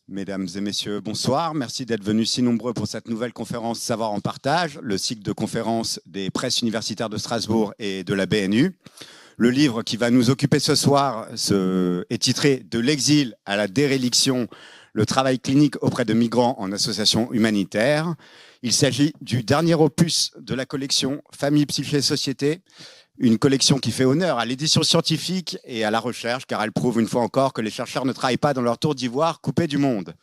Mesdames et messieurs, bonsoir. Merci d'être venus si nombreux pour cette nouvelle conférence Savoir en partage, le cycle de conférences des presses universitaires de Strasbourg et de la BNU. Le livre qui va nous occuper ce soir est titré « De l'exil à la déréliction, le travail clinique auprès de migrants en association humanitaire ». Il s'agit du dernier opus de la collection Famille, Psyché, Société, une collection qui fait honneur à l'édition scientifique et à la recherche, car elle prouve une fois encore que les chercheurs ne travaillent pas dans leur tour d'ivoire coupé du monde.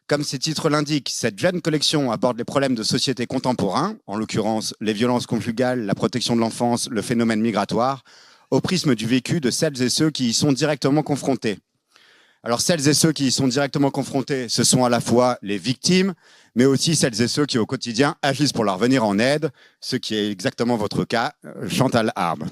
Comme ses titres l'indiquent, cette jeune collection aborde les problèmes de société contemporains, en l'occurrence les violences conjugales, la protection de l'enfance, le phénomène migratoire, au prisme du vécu de celles et ceux qui y sont directement confrontés. Alors celles et ceux qui y sont directement confrontés, ce sont à la fois les victimes, mais aussi celles et ceux qui au quotidien agissent pour leur venir en aide, ce qui est exactement votre cas, Chantal Arbre.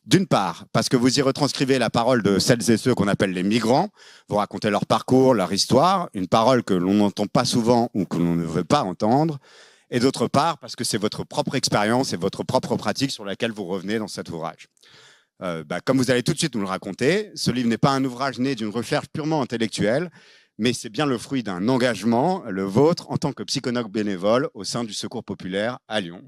D'une part, parce que vous y retranscrivez la parole de celles et ceux qu'on appelle les migrants, vous racontez leur parcours, leur histoire, une parole que l'on n'entend pas souvent ou que l'on ne veut pas entendre, et d'autre part, parce que c'est votre propre expérience et votre propre pratique sur laquelle vous revenez dans cet ouvrage. Comme vous allez tout de suite nous le raconter, ce livre n'est pas un ouvrage né d'une recherche purement intellectuelle, mais c'est bien le fruit d'un engagement, le vôtre, en tant que psychologue bénévole au sein du Secours populaire à Lyon.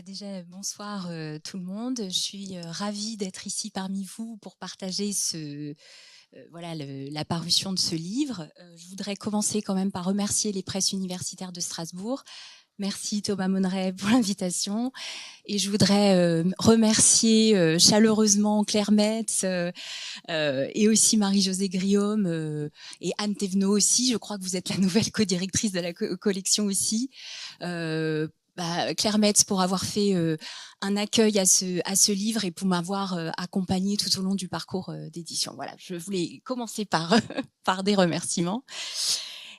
Déjà, bonsoir tout le monde. Je suis ravie d'être ici parmi vous pour partager la parution de ce livre. Je voudrais commencer quand même par remercier les presses universitaires de Strasbourg. Merci Thomas Monneret pour l'invitation. Et je voudrais remercier chaleureusement Claire Metz et aussi Marie-Josée Griaume et Anne Thévenot aussi. Je crois que vous êtes la nouvelle co-directrice de la collection aussi. Claire Metz pour avoir fait un accueil à ce livre et pour m'avoir accompagnée tout au long du parcours d'édition. Voilà, je voulais commencer par des remerciements.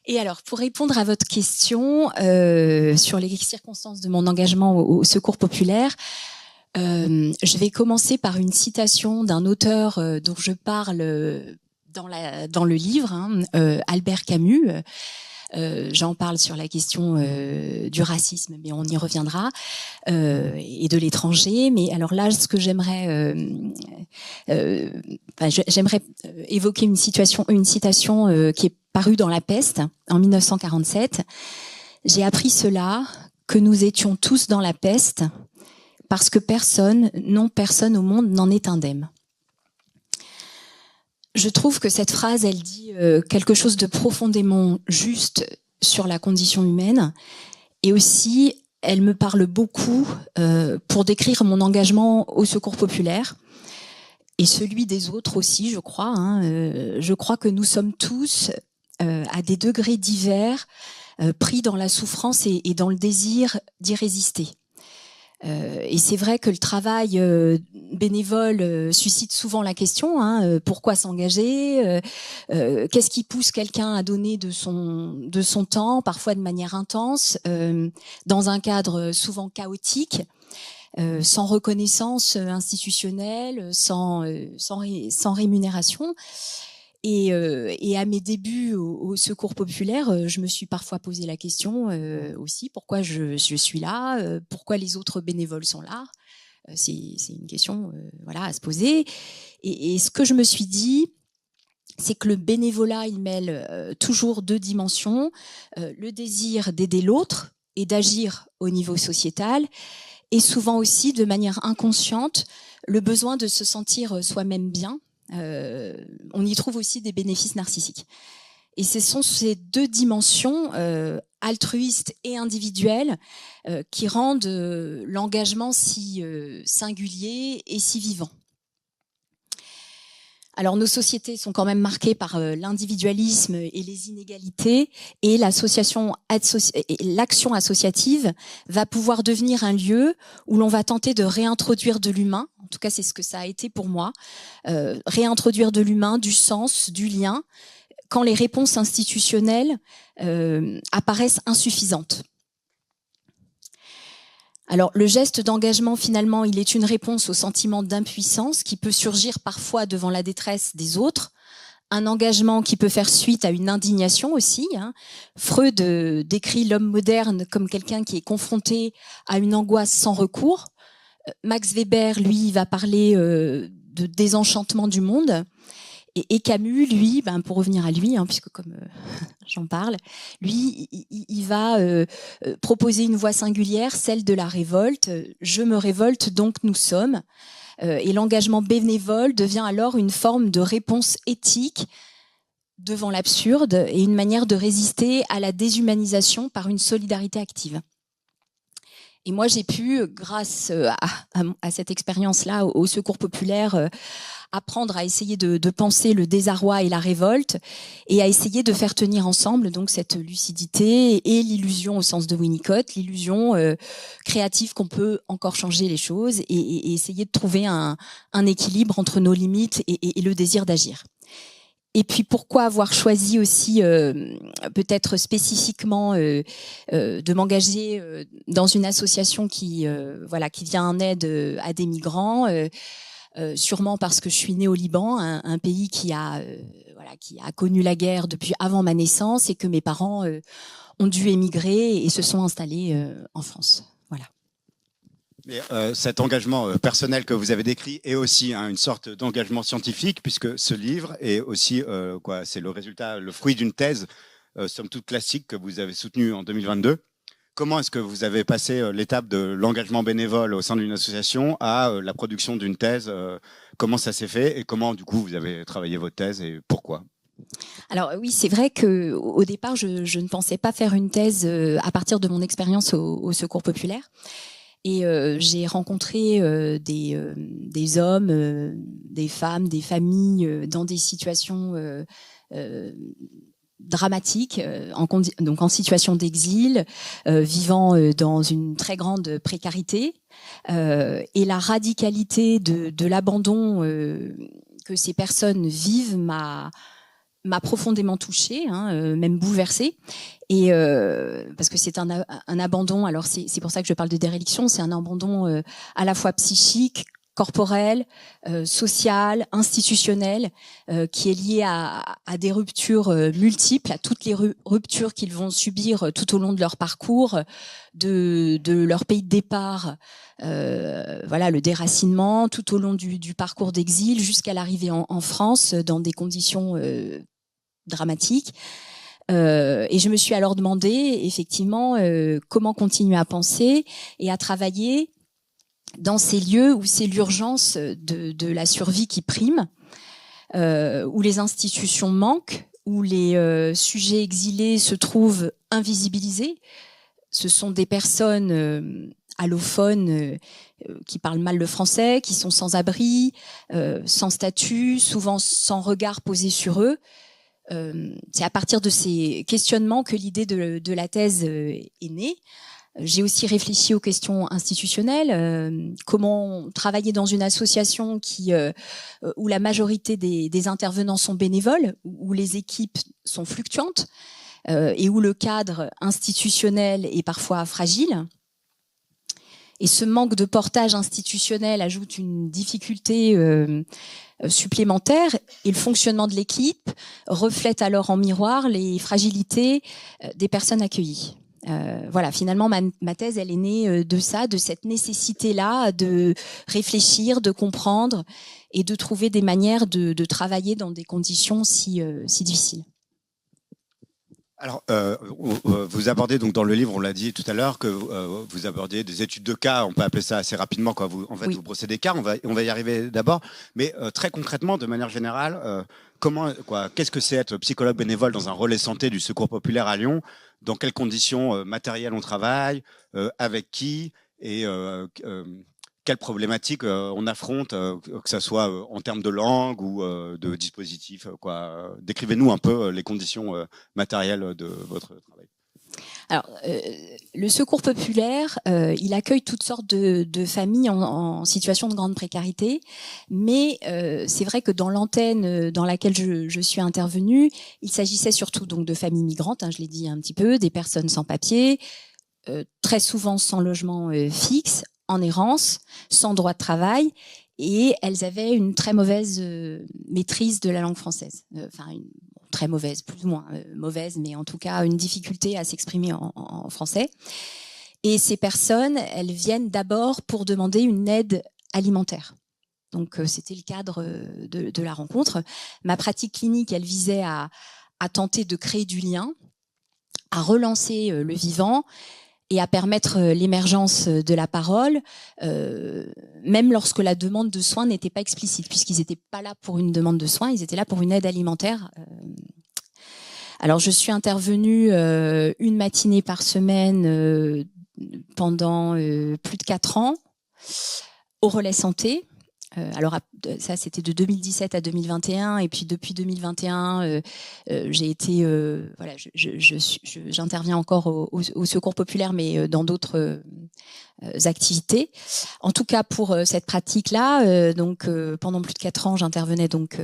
Et alors, pour répondre à votre question sur les circonstances de mon engagement au Secours populaire, je vais commencer par une citation d'un auteur dont je parle dans le livre, Albert Camus. J'en parle sur la question du racisme, mais on y reviendra, et de l'étranger. Mais alors là, ce que j'aimerais évoquer une citation qui est parue dans La Peste en 1947. J'ai appris cela, que nous étions tous dans la peste, parce que personne au monde n'en est indemne. Je trouve que cette phrase, elle dit quelque chose de profondément juste sur la condition humaine, et aussi, elle me parle beaucoup pour décrire mon engagement au Secours populaire, et celui des autres aussi, je crois. Je crois que nous sommes tous, à des degrés divers, pris dans la souffrance et dans le désir d'y résister. Et c'est vrai que le travail bénévole suscite souvent la question, pourquoi s'engager, qu'est-ce qui pousse quelqu'un à donner de son temps, parfois de manière intense, dans un cadre souvent chaotique, sans reconnaissance institutionnelle, sans rémunération. Et à mes débuts au Secours populaire, je me suis parfois posé la question aussi, pourquoi je suis là, pourquoi les autres bénévoles sont là. C'est une question à se poser. Et ce que je me suis dit, c'est que le bénévolat, il mêle toujours deux dimensions, le désir d'aider l'autre et d'agir au niveau sociétal, et souvent aussi, de manière inconsciente, le besoin de se sentir soi-même bien. On y trouve aussi des bénéfices narcissiques. Et ce sont ces deux dimensions, altruistes et individuelles, qui rendent l'engagement si singulier et si vivant. Alors, nos sociétés sont quand même marquées par l'individualisme et les inégalités, et l'action associative va pouvoir devenir un lieu où l'on va tenter de réintroduire de l'humain. En tout cas, c'est ce que ça a été pour moi. Réintroduire de l'humain, du sens, du lien, quand les réponses institutionnelles apparaissent insuffisantes. Alors, le geste d'engagement, finalement, il est une réponse au sentiment d'impuissance qui peut surgir parfois devant la détresse des autres. Un engagement qui peut faire suite à une indignation aussi. Freud décrit l'homme moderne comme quelqu'un qui est confronté à une angoisse sans recours. Max Weber, lui, va parler de désenchantement du monde. Et Camus, lui, pour revenir à lui, puisque comme j'en parle, lui, il va proposer une voie singulière, celle de la révolte. Je me révolte, donc nous sommes. Et l'engagement bénévole devient alors une forme de réponse éthique devant l'absurde et une manière de résister à la déshumanisation par une solidarité active. Et moi, j'ai pu, grâce à cette expérience-là, au Secours populaire, apprendre à essayer de penser le désarroi et la révolte, et à essayer de faire tenir ensemble donc cette lucidité et l'illusion au sens de Winnicott, l'illusion créative qu'on peut encore changer les choses, et essayer de trouver un équilibre entre nos limites et le désir d'agir. Et puis pourquoi avoir choisi aussi peut-être spécifiquement de m'engager dans une association qui vient en aide à des migrants, sûrement parce que je suis née au Liban, un pays qui a connu la guerre depuis avant ma naissance, et que mes parents ont dû émigrer et se sont installés en France. Voilà. Mais, cet engagement personnel que vous avez décrit est aussi une sorte d'engagement scientifique, puisque ce livre est aussi c'est le résultat, le fruit d'une thèse somme toute classique que vous avez soutenue en 2022. Comment est-ce que vous avez passé l'étape de l'engagement bénévole au sein d'une association à la production d'une thèse? Comment ça s'est fait et comment du coup vous avez travaillé votre thèse et pourquoi? Alors oui, c'est vrai qu'au départ, je ne pensais pas faire une thèse à partir de mon expérience au Secours populaire. Et j'ai rencontré des hommes, des femmes, des familles dans des situations dramatiques, donc en situation d'exil, vivant dans une très grande précarité. Et la radicalité de l'abandon que ces personnes vivent m'a profondément touchée, même bouleversée, et parce que c'est un abandon. Alors c'est pour ça que je parle de déréliction. C'est un abandon à la fois psychique, corporel, social, institutionnel, qui est lié à des ruptures multiples, à toutes les ruptures qu'ils vont subir tout au long de leur parcours, de leur pays de départ, le déracinement, tout au long du parcours d'exil jusqu'à l'arrivée en France dans des conditions dramatique. Et je me suis alors demandé effectivement comment continuer à penser et à travailler dans ces lieux où c'est l'urgence de la survie qui prime, où les institutions manquent, où les sujets exilés se trouvent invisibilisés. Ce sont des personnes allophones qui parlent mal le français, qui sont sans abri, sans statut, souvent sans regard posé sur eux. C'est à partir de ces questionnements que l'idée de la thèse est née. J'ai aussi réfléchi aux questions institutionnelles, comment travailler dans une association où la majorité des intervenants sont bénévoles, où les équipes sont fluctuantes et où le cadre institutionnel est parfois fragile. Et ce manque de portage institutionnel ajoute une difficulté supplémentaire, et le fonctionnement de l'équipe reflète alors en miroir les fragilités des personnes accueillies. Finalement, ma thèse, elle est née de ça, de cette nécessité-là de réfléchir, de comprendre et de trouver des manières de travailler dans des conditions si difficiles. Alors, vous abordez donc dans le livre, on l'a dit tout à l'heure, que vous abordez des études de cas, on peut appeler ça assez rapidement, quoi. Vous brossez des cas, on va y arriver d'abord, mais très concrètement, de manière générale, qu'est-ce que c'est être psychologue bénévole dans un relais santé du Secours populaire à Lyon? Dans quelles conditions matérielles on travaille, avec qui, et quelles problématiques on affronte, que ce soit en termes de langue ou de dispositifs, Décrivez-nous un peu les conditions matérielles de votre travail. Alors, le Secours populaire, il accueille toutes sortes de familles en situation de grande précarité, mais c'est vrai que dans l'antenne dans laquelle je suis intervenue, il s'agissait surtout donc de familles migrantes, je l'ai dit un petit peu, des personnes sans papier, très souvent sans logement fixe, en errance, sans droit de travail, et elles avaient une très mauvaise maîtrise de la langue française. Très mauvaise, plus ou moins mauvaise, mais en tout cas une difficulté à s'exprimer en français. Et ces personnes, elles viennent d'abord pour demander une aide alimentaire. Donc, c'était le cadre de la rencontre. Ma pratique clinique, elle visait à tenter de créer du lien, à relancer le vivant et à permettre l'émergence de la parole, même lorsque la demande de soins n'était pas explicite, puisqu'ils n'étaient pas là pour une demande de soins, ils étaient là pour une aide alimentaire. Alors, je suis intervenue une matinée par semaine pendant plus de 4 ans au Relais Santé. Alors ça, c'était de 2017 à 2021, et puis depuis 2021, j'ai été, voilà, j'interviens encore au Secours populaire, mais dans d'autres activités. En tout cas, pour cette pratique-là, donc pendant plus de 4 ans, j'intervenais donc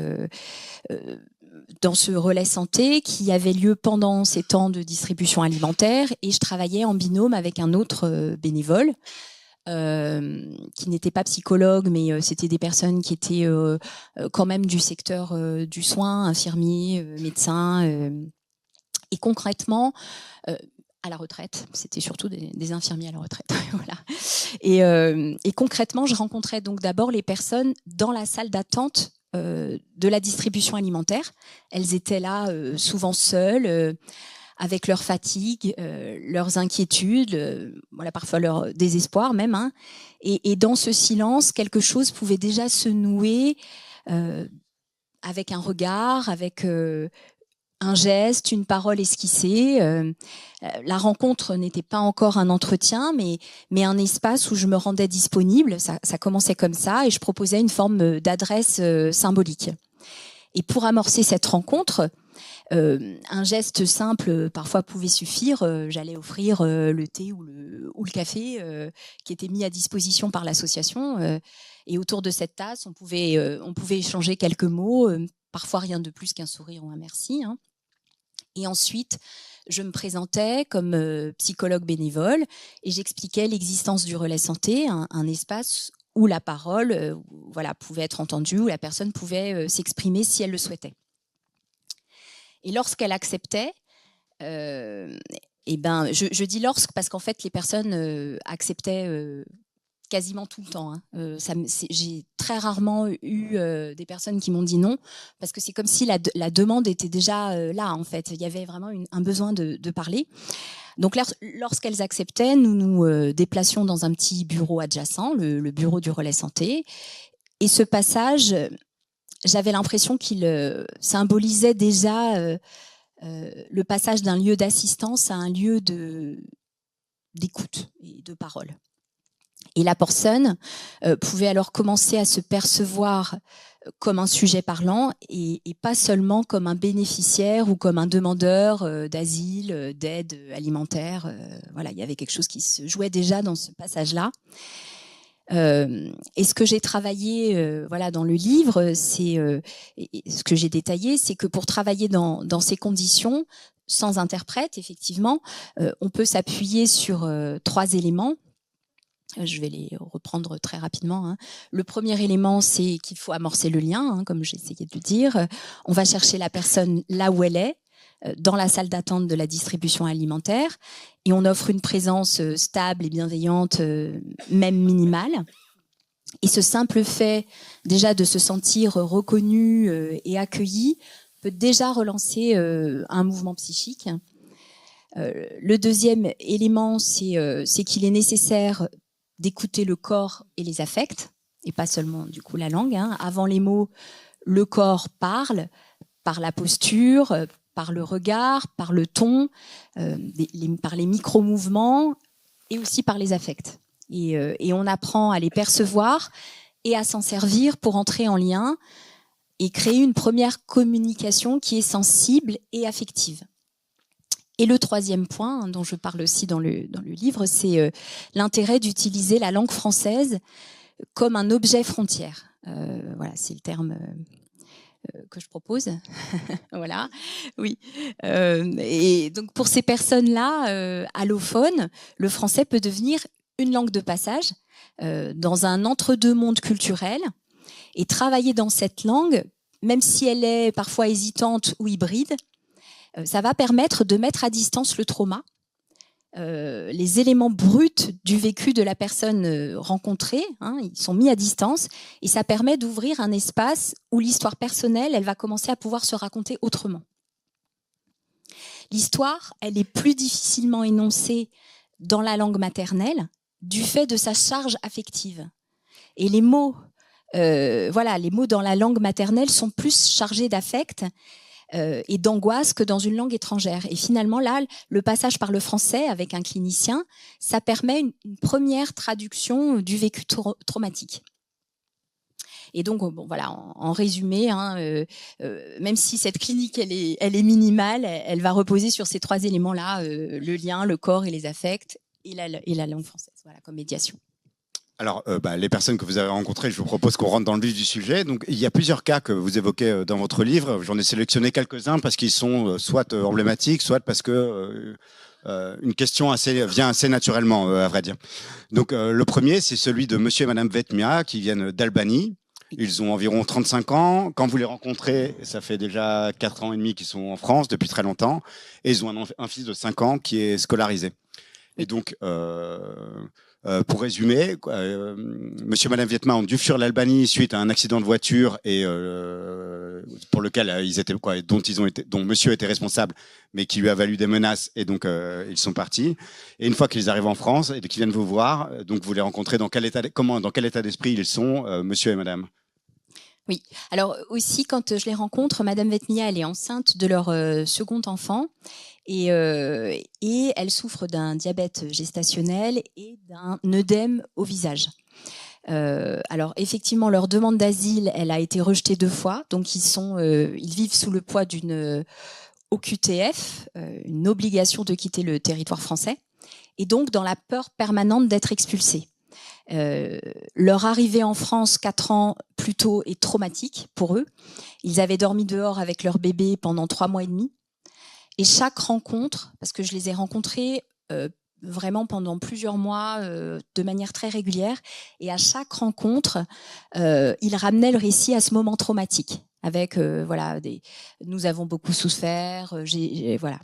dans ce relais santé qui avait lieu pendant ces temps de distribution alimentaire, et je travaillais en binôme avec un autre bénévole. Qui n'étaient pas psychologues, mais c'était des personnes qui étaient quand même du secteur du soin, infirmiers, médecins, et concrètement à la retraite. C'était surtout des infirmiers à la retraite. Voilà. Et concrètement, je rencontrais donc d'abord les personnes dans la salle d'attente de la distribution alimentaire. Elles étaient là souvent seules, avec leur fatigue, leurs inquiétudes, voilà, parfois leur désespoir même. Hein. Et dans ce silence, quelque chose pouvait déjà se nouer avec un regard, avec un geste, une parole esquissée. La rencontre n'était pas encore un entretien, mais un espace où je me rendais disponible. Ça commençait comme ça, et je proposais une forme d'adresse symbolique. Et pour amorcer cette rencontre, un geste simple parfois pouvait suffire. J'allais offrir le thé ou le café qui était mis à disposition par l'association, et autour de cette tasse on pouvait échanger quelques mots, parfois rien de plus qu'un sourire ou un merci, hein. Et ensuite je me présentais comme psychologue bénévole et j'expliquais l'existence du relais santé, un espace où la parole voilà, pouvait être entendue, où la personne pouvait s'exprimer si elle le souhaitait. Et lorsqu'elle acceptait, je dis lorsque parce qu'en fait les personnes acceptaient quasiment tout le temps. Hein. J'ai très rarement eu des personnes qui m'ont dit non, parce que c'est comme si la demande était déjà là en fait. Il y avait vraiment un besoin de parler. Donc lorsqu'elles acceptaient, nous nous déplacions dans un petit bureau adjacent, le bureau du relais santé. Et ce passage, j'avais l'impression qu'il symbolisait déjà le passage d'un lieu d'assistance à un lieu d'écoute et de parole. Et la personne pouvait alors commencer à se percevoir comme un sujet parlant et pas seulement comme un bénéficiaire ou comme un demandeur d'asile, d'aide alimentaire. Voilà, il y avait quelque chose qui se jouait déjà dans ce passage-là. Et ce que j'ai travaillé voilà, dans le livre, c'est ce que j'ai détaillé, c'est que pour travailler dans ces conditions, sans interprète, effectivement, on peut s'appuyer sur 3 éléments. Je vais les reprendre très rapidement. Hein. Le premier élément, c'est qu'il faut amorcer le lien, hein, comme j'ai essayé de le dire. On va chercher la personne là où elle est, dans la salle d'attente de la distribution alimentaire, et on offre une présence stable et bienveillante, même minimale. Et ce simple fait déjà de se sentir reconnu et accueilli peut déjà relancer un mouvement psychique. Le deuxième élément, c'est qu'il est nécessaire d'écouter le corps et les affects, et pas seulement du coup la langue. Hein. Avant les mots, le corps parle par la posture, par le regard, par le ton, par les micro-mouvements et aussi par les affects. Et on apprend à les percevoir et à s'en servir pour entrer en lien et créer une première communication qui est sensible et affective. Et le troisième point, dont je parle aussi dans le livre, c'est l'intérêt d'utiliser la langue française comme un objet frontière. Voilà, c'est le terme que je propose. Voilà, oui. Et donc pour ces personnes-là, allophones, le français peut devenir une langue de passage dans un entre-deux monde culturel, et travailler dans cette langue, même si elle est parfois hésitante ou hybride, ça va permettre de mettre à distance le trauma les éléments bruts du vécu de la personne rencontrée, ils sont mis à distance, et ça permet d'ouvrir un espace où l'histoire personnelle, elle va commencer à pouvoir se raconter autrement. L'histoire, elle est plus difficilement énoncée dans la langue maternelle du fait de sa charge affective. Et les mots, les mots dans la langue maternelle sont plus chargés d'affect et d'angoisse que dans une langue étrangère. Et finalement, là, le passage par le français avec un clinicien, ça permet une première traduction du vécu traumatique. Et donc, en résumé, même si cette clinique, elle est minimale, elle va reposer sur ces 3 éléments-là, le lien, le corps et les affects, et la langue française, comme médiation. Alors, les personnes que vous avez rencontrées, je vous propose qu'on rentre dans le vif du sujet. Donc, il y a plusieurs cas que vous évoquez dans votre livre. J'en ai sélectionné quelques-uns parce qu'ils sont soit emblématiques, soit parce que une question vient assez naturellement, à vrai dire. Donc, le premier, c'est celui de monsieur et madame Vetmia, qui viennent d'Albanie. Ils ont environ 35 ans. Quand vous les rencontrez, ça fait déjà 4 ans et demi qu'ils sont en France, depuis très longtemps. Et ils ont un fils de 5 ans qui est scolarisé. Et donc, pour résumer, monsieur et madame Vietma ont dû fuir l'Albanie suite à un accident de voiture et pour lequel dont monsieur était responsable, mais qui lui a valu des menaces, et donc ils sont partis. Et une fois qu'ils arrivent en France et qu'ils viennent vous voir, donc vous les rencontrez dans quel état d'esprit ils sont, monsieur et madame? Oui. Alors aussi, quand je les rencontre, madame Vetmia, elle est enceinte de leur second enfant. Et elle souffre d'un diabète gestationnel et d'un œdème au visage. Alors effectivement, leur demande d'asile, elle a été rejetée 2 fois. Donc ils vivent sous le poids d'une OQTF, une obligation de quitter le territoire français, et donc dans la peur permanente d'être expulsés. Leur arrivée en France 4 ans plus tôt est traumatique pour eux. Ils avaient dormi dehors avec leur bébé pendant 3 mois et demi. Et chaque rencontre, parce que je les ai rencontrés vraiment pendant plusieurs mois de manière très régulière, et à chaque rencontre, ils ramenaient le récit à ce moment traumatique. Avec nous avons beaucoup souffert, voilà.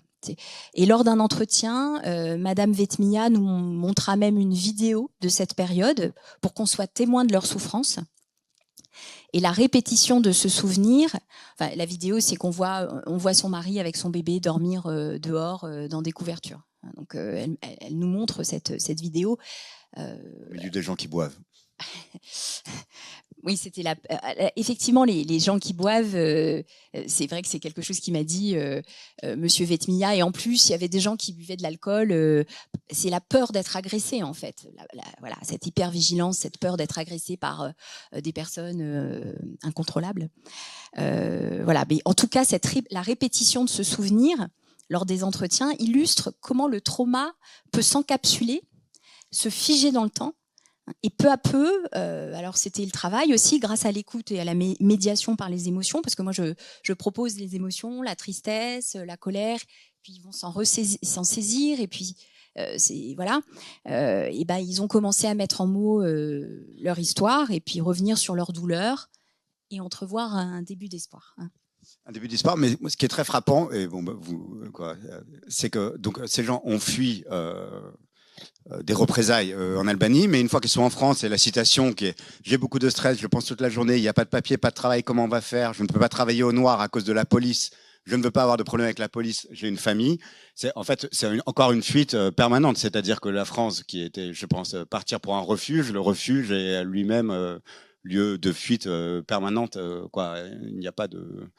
Et lors d'un entretien, madame Vetmia nous montra même une vidéo de cette période pour qu'on soit témoin de leur souffrance. Et la répétition de ce souvenir, la vidéo, c'est on voit son mari avec son bébé dormir dehors dans des couvertures. Donc elle nous montre cette vidéo. Au milieu des gens qui boivent. Oui, c'était effectivement les gens qui boivent. C'est vrai que c'est quelque chose qui m'a dit monsieur Vetmia. Et en plus, il y avait des gens qui buvaient de l'alcool. C'est la peur d'être agressé, en fait. Voilà, cette hypervigilance, cette peur d'être agressé par des personnes incontrôlables. Mais en tout cas, la répétition de ce souvenir lors des entretiens illustre comment le trauma peut s'encapsuler, se figer dans le temps. Et peu à peu, alors c'était le travail aussi, grâce à l'écoute et à la médiation par les émotions, parce que moi je propose les émotions, la tristesse, la colère, puis ils vont s'en saisir, et puis ils ont commencé à mettre en mots leur histoire, et puis revenir sur leur douleur, et entrevoir un début d'espoir. Un début d'espoir, mais ce qui est très frappant, et c'est que donc ces gens ont fui des représailles en Albanie, mais une fois qu'ils sont en France, et la citation qui est « j'ai beaucoup de stress, je pense toute la journée, il n'y a pas de papier, pas de travail, comment on va faire, je ne peux pas travailler au noir à cause de la police, je ne veux pas avoir de problème avec la police, j'ai une famille ». C'est encore une fuite permanente, c'est-à-dire que la France, qui était, je pense, partir pour un refuge, le refuge est lui-même lieu de fuite permanente. Il n'y a pas de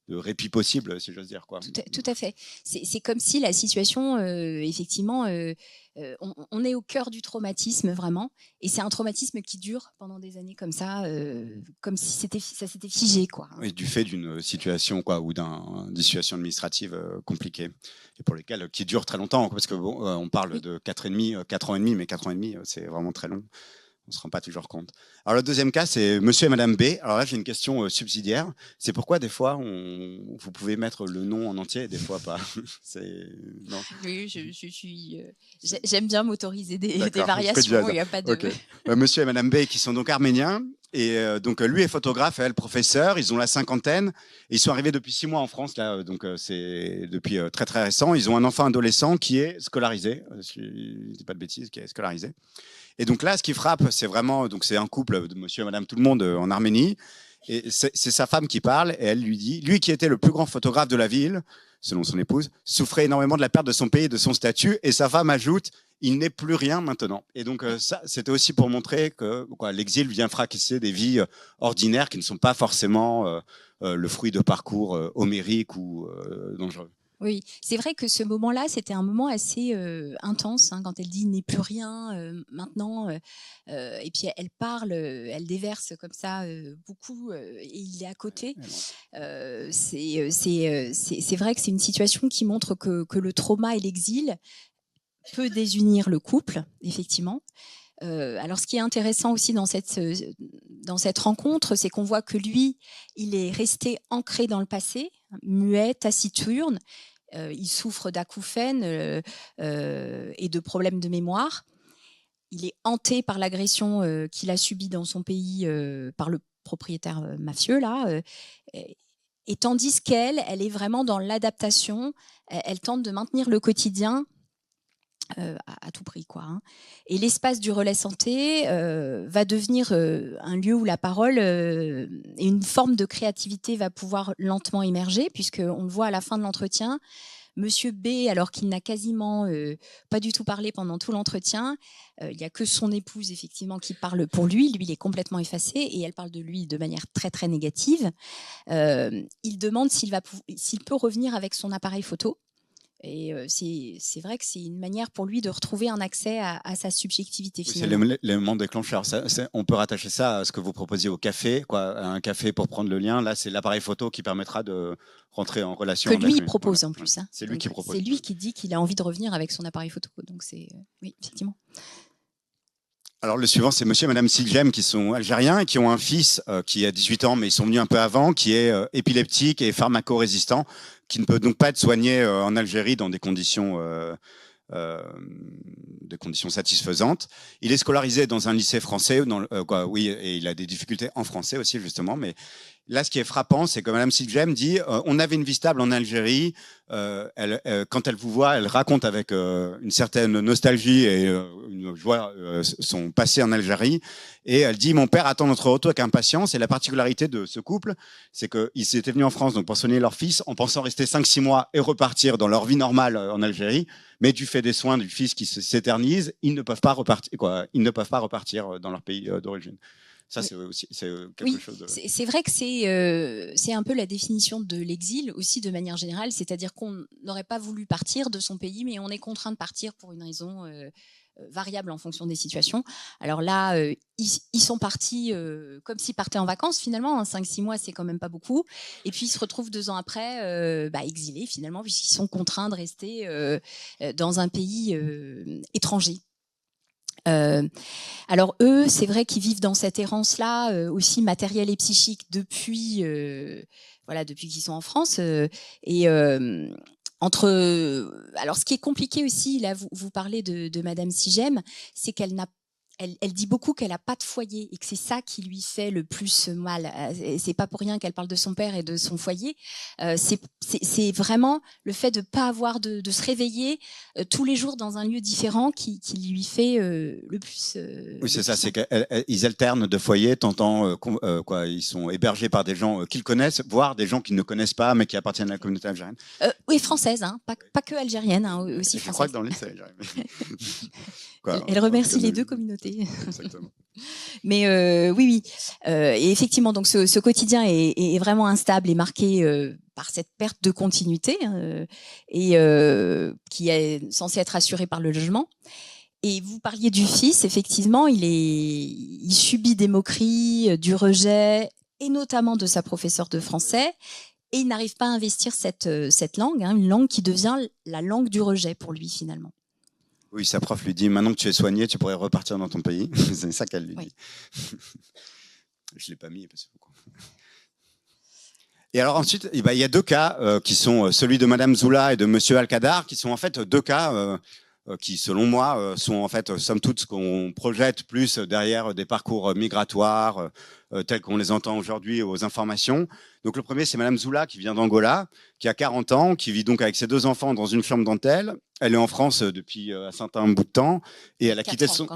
répit possible, si j'ose dire. Tout à fait. C'est comme si la situation, effectivement, on est au cœur du traumatisme, vraiment. Et c'est un traumatisme qui dure pendant des années comme ça, comme si ça s'était figé. Et du fait d'une situation ou d'une situation administrative compliquée, et pour lesquelles qui dure très longtemps. Parce que on parle de 4 ans et demi, mais 4 ans et demi, c'est vraiment très long. On ne se rend pas toujours compte. Alors, le deuxième cas, c'est monsieur et madame B. Alors là, j'ai une question subsidiaire. C'est pourquoi, des fois, vous pouvez mettre le nom en entier et des fois pas. Non. Oui, j'aime bien m'autoriser des variations. Il n'y a pas de... Okay. Monsieur et madame B, qui sont donc arméniens. Et donc lui est photographe et elle professeur, ils ont la cinquantaine, et ils sont arrivés depuis 6 mois en France, là, donc c'est depuis très très récent. Ils ont un enfant adolescent qui est scolarisé, si je dis pas de bêtises, qui est scolarisé. Et donc là, ce qui frappe, c'est vraiment, donc c'est un couple de monsieur et madame tout le monde en Arménie, et c'est sa femme qui parle, et elle lui dit, lui qui était le plus grand photographe de la ville, selon son épouse, souffrait énormément de la perte de son pays et de son statut, et sa femme ajoute, il n'est plus rien maintenant. Et donc ça, c'était aussi pour montrer que l'exil vient fracasser des vies ordinaires qui ne sont pas forcément le fruit de parcours homériques ou dangereux. Oui, c'est vrai que ce moment-là, c'était un moment assez intense, hein, quand elle dit « il n'est plus rien maintenant ». Et puis elle parle, elle déverse comme ça beaucoup, et il est à côté. C'est vrai que c'est une situation qui montre que le trauma et l'exil peut désunir le couple, effectivement. Alors, ce qui est intéressant aussi dans cette rencontre, c'est qu'on voit que lui, il est resté ancré dans le passé, muet, taciturne. Il souffre d'acouphènes et de problèmes de mémoire. Il est hanté par l'agression qu'il a subie dans son pays par le propriétaire mafieux, là. Et tandis qu'elle, elle est vraiment dans l'adaptation. Elle tente de maintenir le quotidien à tout prix, quoi, hein. Et l'espace du relais santé va devenir un lieu où la parole et une forme de créativité va pouvoir lentement émerger, puisqu'on le voit à la fin de l'entretien. Monsieur B, alors qu'il n'a quasiment pas du tout parlé pendant tout l'entretien, il n'y a que son épouse, effectivement, qui parle pour lui. Lui, il est complètement effacé et elle parle de lui de manière très, très négative. Il demande s'il peut revenir avec son appareil photo. Et c'est vrai que c'est une manière pour lui de retrouver un accès à sa subjectivité. C'est l'élément déclencheur. On peut rattacher ça à ce que vous proposiez au café, quoi, à un café pour prendre le lien. Là, c'est l'appareil photo qui permettra de rentrer en relation. Que lui il propose en plus. Hein. C'est lui qui propose. C'est lui qui dit qu'il a envie de revenir avec son appareil photo. Donc c'est oui, effectivement. Alors le suivant, c'est monsieur et madame Siljem qui sont algériens et qui ont un fils qui a 18 ans, mais ils sont venus un peu avant, qui est épileptique et pharmacorésistant, qui ne peut donc pas être soigné en Algérie dans des conditions satisfaisantes. Il est scolarisé dans un lycée français, oui, et il a des difficultés en français aussi, justement, mais là, ce qui est frappant, c'est que Madame Siljem dit on avait une vie stable en Algérie. Quand elle vous voit, elle raconte avec une certaine nostalgie et une joie son passé en Algérie. Et elle dit mon père attend notre retour avec impatience. Et la particularité de ce couple, c'est qu'ils étaient venus en France donc pour soigner leur fils en pensant rester 5-6 mois et repartir dans leur vie normale en Algérie. Mais du fait des soins du fils qui s'éternisent, ils ne peuvent pas repartir, ils ne peuvent pas repartir dans leur pays d'origine. Ça, c'est aussi quelque chose de... C'est vrai que c'est un peu la définition de l'exil aussi de manière générale, c'est-à-dire qu'on n'aurait pas voulu partir de son pays, mais on est contraint de partir pour une raison variable en fonction des situations. Alors là, ils sont partis comme s'ils partaient en vacances finalement, hein, 5-6 mois, c'est quand même pas beaucoup. Et puis ils se retrouvent 2 ans après exilés finalement, puisqu'ils sont contraints de rester dans un pays étranger. Alors eux, c'est vrai qu'ils vivent dans cette errance-là aussi matérielle et psychique depuis qu'ils sont en France. Alors ce qui est compliqué aussi, là vous parlez de Madame Siljem, c'est qu'elle dit beaucoup qu'elle n'a pas de foyer et que c'est ça qui lui fait le plus mal. C'est pas pour rien qu'elle parle de son père et de son foyer. C'est vraiment le fait de ne pas avoir de se réveiller tous les jours dans un lieu différent qui lui fait le plus... oui, c'est ça, c'est qu'ils alternent de foyer, ils sont hébergés par des gens qu'ils connaissent, voire des gens qu'ils ne connaissent pas, mais qui appartiennent à la communauté algérienne. Oui, française, hein, pas que algérienne, hein, aussi française. Je crois que dans l'île, c'est algérien. Elle remercie les deux communautés. Exactement. Mais oui. Et effectivement, donc ce quotidien est vraiment instable et marqué par cette perte de continuité et qui est censée être assurée par le logement. Et vous parliez du fils, effectivement, il subit des moqueries, du rejet, et notamment de sa professeure de français. Et il n'arrive pas à investir cette langue, hein, une langue qui devient la langue du rejet pour lui, finalement. Oui, sa prof lui dit, maintenant que tu es soigné, tu pourrais repartir dans ton pays. C'est ça qu'elle lui dit. Je ne l'ai pas mis. Parce que... Et alors ensuite, il y a 2 cas qui sont celui de Madame Zoula et de Monsieur Al-Qadar, qui sont en fait 2 cas qui, selon moi, sont en fait, somme toute, ce qu'on projette plus derrière des parcours migratoires tels qu'on les entend aujourd'hui aux informations. Donc le premier, c'est Madame Zoula, qui vient d'Angola, qui a 40 ans, qui vit donc avec ses 2 enfants dans une chambre dentelle. Elle est en France depuis un certain bout de temps et elle a quitté son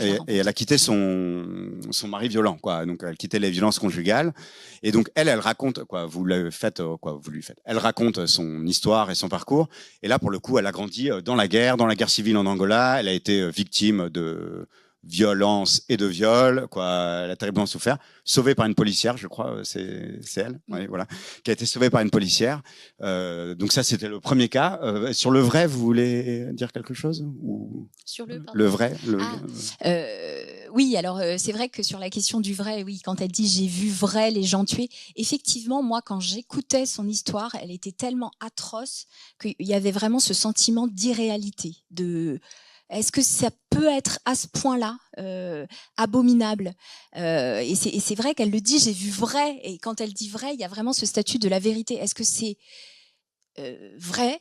mari violent, quoi. Donc elle quittait les violences conjugales. Et donc elle raconte, quoi, vous le faites, quoi, vous lui faites. Elle raconte son histoire et son parcours. Et là, pour le coup, elle a grandi dans la guerre civile en Angola. Elle a été victime de violence et de viol, quoi. Elle a terriblement souffert, sauvée par une policière, je crois, c'est elle, ouais, voilà, qui a été sauvée par une policière. Donc ça, c'était le premier cas. Sur le vrai, vous voulez dire quelque chose ou... Sur le vrai oui, alors c'est vrai que sur la question du vrai, oui, quand elle dit j'ai vu vrai les gens tués, effectivement, moi, quand j'écoutais son histoire, elle était tellement atroce qu'il y avait vraiment ce sentiment d'irréalité, de est-ce que ça peut être à ce point-là abominable et c'est vrai qu'elle le dit, j'ai vu vrai. Et quand elle dit vrai, il y a vraiment ce statut de la vérité. Est-ce que c'est vrai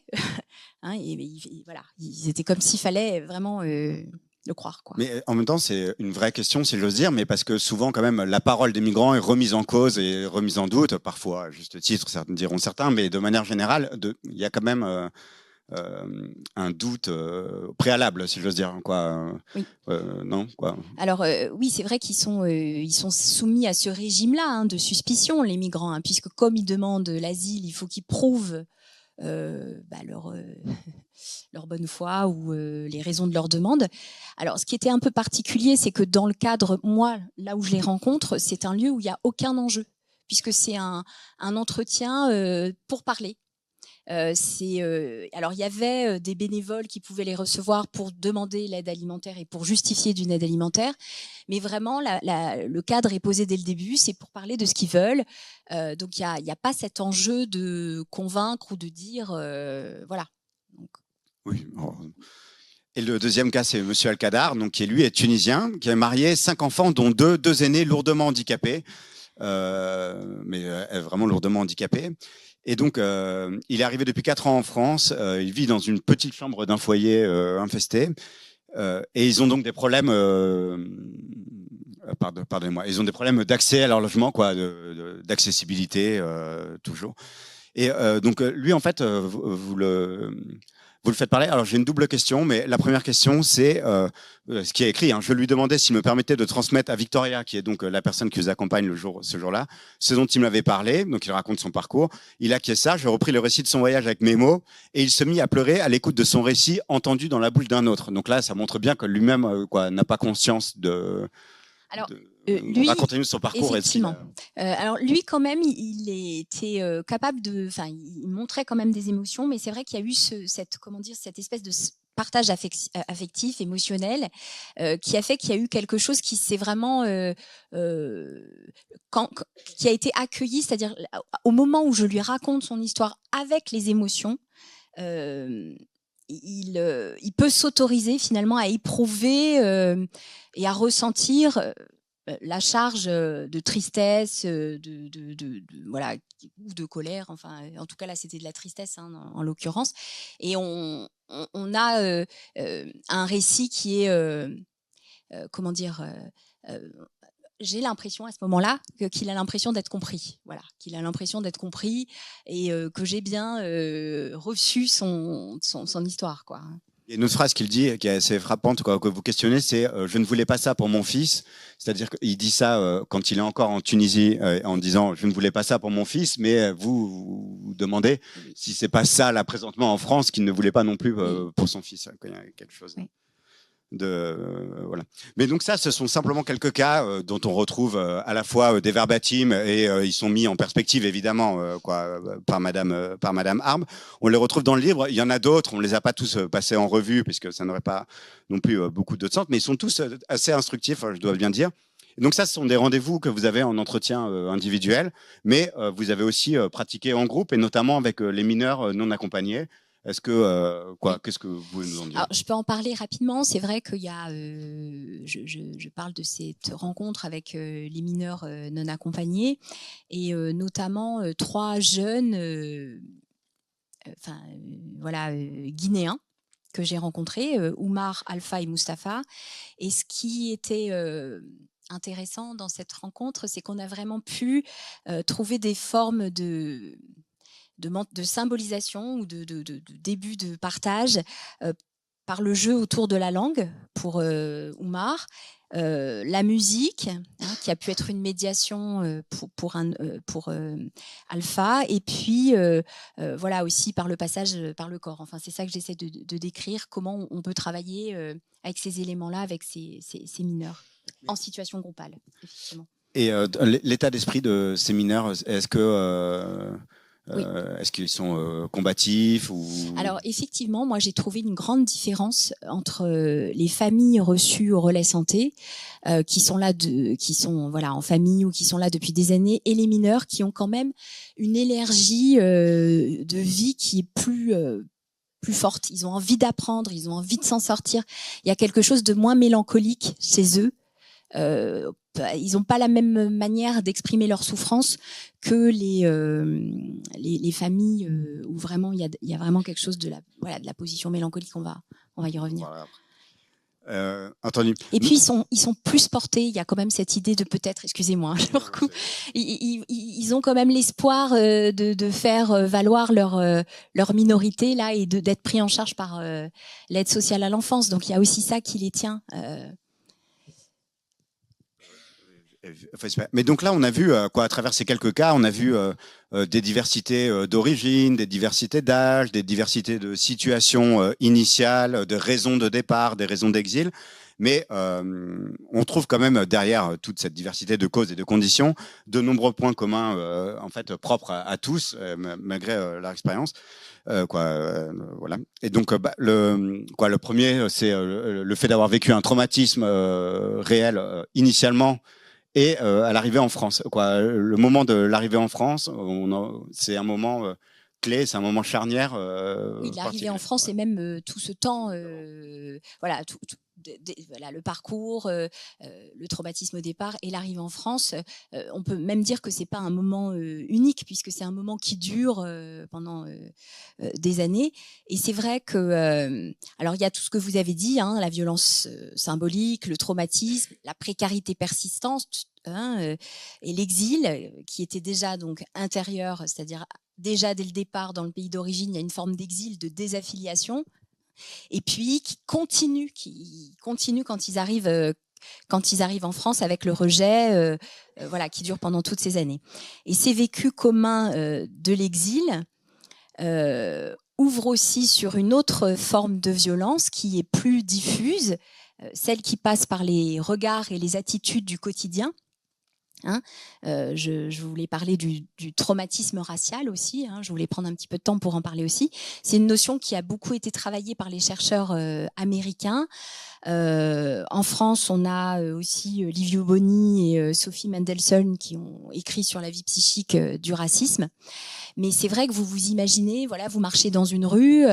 hein, et voilà, ils étaient comme s'il fallait vraiment le croire, quoi. Mais en même temps, c'est une vraie question, si j'ose dire, mais parce que souvent, quand même, la parole des migrants est remise en cause et remise en doute, parfois à juste titre, diront certains, mais de manière générale, il y a quand même... un doute préalable, si j'ose dire, quoi. Oui. Non, quoi. Alors oui, c'est vrai qu'ils sont soumis à ce régime-là hein, de suspicion, les migrants, hein, puisque comme ils demandent l'asile, il faut qu'ils prouvent leur bonne foi ou les raisons de leur demande. Alors, ce qui était un peu particulier, c'est que dans le cadre, moi, là où je les rencontre, c'est un lieu où il n'y a aucun enjeu, puisque c'est un entretien pour parler. Alors il y avait des bénévoles qui pouvaient les recevoir pour demander l'aide alimentaire et pour justifier d'une aide alimentaire, mais vraiment le cadre est posé dès le début, c'est pour parler de ce qu'ils veulent. Donc il y a pas cet enjeu de convaincre ou de dire voilà. Donc... Oui. Et le deuxième cas, c'est Monsieur Al-Kadar, donc qui lui est tunisien, qui a marié 5 enfants, dont deux aînés lourdement handicapés, mais vraiment lourdement handicapés. Et donc, il est arrivé depuis 4 ans en France. Il vit dans une petite chambre d'un foyer infesté. Et ils ont donc des problèmes. Pardonnez-moi. Ils ont des problèmes d'accès à leur logement, quoi, d'accessibilité toujours. Et donc, lui, en fait, vous le faites parler. Alors, j'ai une double question, mais la première question, c'est ce qui est écrit. Hein, je lui demandais s'il me permettait de transmettre à Victoria, qui est donc la personne qui vous accompagne ce jour-là, ce dont il m'avait parlé. Donc, il raconte son parcours. Il acquiesce ça. J'ai repris le récit de son voyage avec mes mots et il se mit à pleurer à l'écoute de son récit entendu dans la bouche d'un autre. Donc là, ça montre bien que lui-même n'a pas conscience de... Alors, lui, racontez-nous son parcours. Effectivement. Alors lui, quand même, il était capable de, enfin, il montrait quand même des émotions, mais c'est vrai qu'il y a eu cette espèce de partage affectif, émotionnel, qui a fait qu'il y a eu quelque chose qui s'est vraiment, qui a été accueilli, c'est-à-dire au moment où je lui raconte son histoire avec les émotions. Il peut s'autoriser finalement à éprouver et à ressentir la charge de tristesse, voilà, ou de colère. Enfin, en tout cas là, c'était de la tristesse hein, en l'occurrence. Et on a un récit qui est comment dire. J'ai l'impression à ce moment-là qu'il a l'impression d'être compris, voilà, qu'il a l'impression d'être compris et que j'ai bien reçu son histoire, quoi. Il y a une autre phrase qu'il dit qui est assez frappante, quoi, que vous questionnez, c'est je ne voulais pas ça pour mon fils. C'est-à-dire qu'il dit ça quand il est encore en Tunisie en disant je ne voulais pas ça pour mon fils, mais vous demandez si c'est pas ça là présentement en France qu'il ne voulait pas non plus pour son fils. Il y a quelque chose. Oui. Voilà. Mais donc ça, ce sont simplement quelques cas dont on retrouve à la fois des verbatims et ils sont mis en perspective évidemment par Madame Arbe. On les retrouve dans le livre. Il y en a d'autres. On les a pas tous passés en revue puisque ça n'aurait pas non plus beaucoup de sens. Mais ils sont tous assez instructifs, je dois bien dire. Et donc ça, ce sont des rendez-vous que vous avez en entretien individuel, mais vous avez aussi pratiqué en groupe et notamment avec les mineurs non accompagnés. Est-ce que qu'est-ce que vous pouvez nous en dire? Alors, je peux en parler rapidement. C'est vrai qu'il y a, je parle de cette rencontre avec les mineurs non accompagnés et notamment 3 jeunes, guinéens que j'ai rencontrés, Oumar, Alpha et Mustapha. Et ce qui était intéressant dans cette rencontre, c'est qu'on a vraiment pu trouver des formes de symbolisation ou de début de partage par le jeu autour de la langue pour Oumar, la musique, qui a pu être une médiation pour Alpha, et puis voilà aussi par le passage par le corps. Enfin, c'est ça que j'essaie de décrire, comment on peut travailler avec ces éléments-là, avec ces mineurs en situation groupale, effectivement. Et l'état d'esprit de ces mineurs, est-ce que oui. Est-ce qu'ils sont combatifs ou... Alors effectivement, moi j'ai trouvé une grande différence entre les familles reçues au relais santé, qui sont là, qui sont voilà en famille ou qui sont là depuis des années, et les mineurs qui ont quand même une énergie de vie qui est plus forte. Ils ont envie d'apprendre, ils ont envie de s'en sortir. Il y a quelque chose de moins mélancolique chez eux. Ils n'ont pas la même manière d'exprimer leur souffrance que les familles où vraiment il y a vraiment quelque chose de la position mélancolique. On va y revenir. Voilà. Anthony. Et puis ils sont plus portés. Il y a quand même cette idée de peut-être, excusez-moi, ils ont quand même l'espoir de faire valoir leur minorité là et d'être pris en charge par l'aide sociale à l'enfance. Donc il y a aussi ça qui les tient. Mais donc là, on a vu, à travers ces quelques cas, on a vu des diversités d'origine, des diversités d'âge, des diversités de situations initiales, de raisons de départ, des raisons d'exil. Mais on trouve quand même derrière toute cette diversité de causes et de conditions de nombreux points communs, en fait, propres à tous, malgré leur expérience. Voilà. Et donc, le premier, c'est le fait d'avoir vécu un traumatisme réel initialement. Et à l'arrivée en France, le moment de l'arrivée en France, c'est un moment clé, c'est un moment charnière. Oui, l'arrivée en France et même tout ce temps, voilà, voilà, le parcours, le traumatisme au départ et l'arrivée en France. On peut même dire que c'est pas un moment unique puisque c'est un moment qui dure pendant des années. Et c'est vrai que, alors il y a tout ce que vous avez dit, la violence symbolique, le traumatisme, la précarité persistante. Et l'exil qui était déjà donc intérieur, c'est-à-dire déjà dès le départ dans le pays d'origine, il y a une forme d'exil, de désaffiliation, et puis qui continue quand ils arrivent en France avec le rejet, voilà, qui dure pendant toutes ces années. Et ces vécus communs de l'exil ouvrent aussi sur une autre forme de violence qui est plus diffuse, celle qui passe par les regards et les attitudes du quotidien. Je voulais parler du traumatisme racial aussi. Je voulais prendre un petit peu de temps pour en parler aussi. C'est une notion qui a beaucoup été travaillée par les chercheurs américains. En France, on a aussi Livio Boni et Sophie Mendelssohn qui ont écrit sur la vie psychique du racisme. Mais c'est vrai que vous vous imaginez, voilà, vous marchez dans une rue,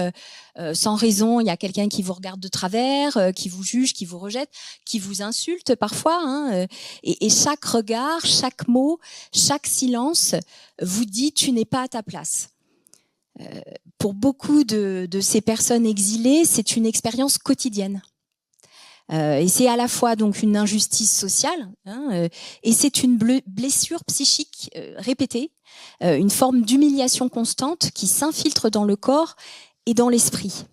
sans raison, il y a quelqu'un qui vous regarde de travers, qui vous juge, qui vous rejette, qui vous insulte parfois. Et chaque regard, chaque mot, chaque silence vous dit « tu n'es pas à ta place ». Pour beaucoup de ces personnes exilées, c'est une expérience quotidienne. Et c'est à la fois donc une injustice sociale, et c'est une blessure psychique répétée, une forme d'humiliation constante qui s'infiltre dans le corps et dans l'esprit.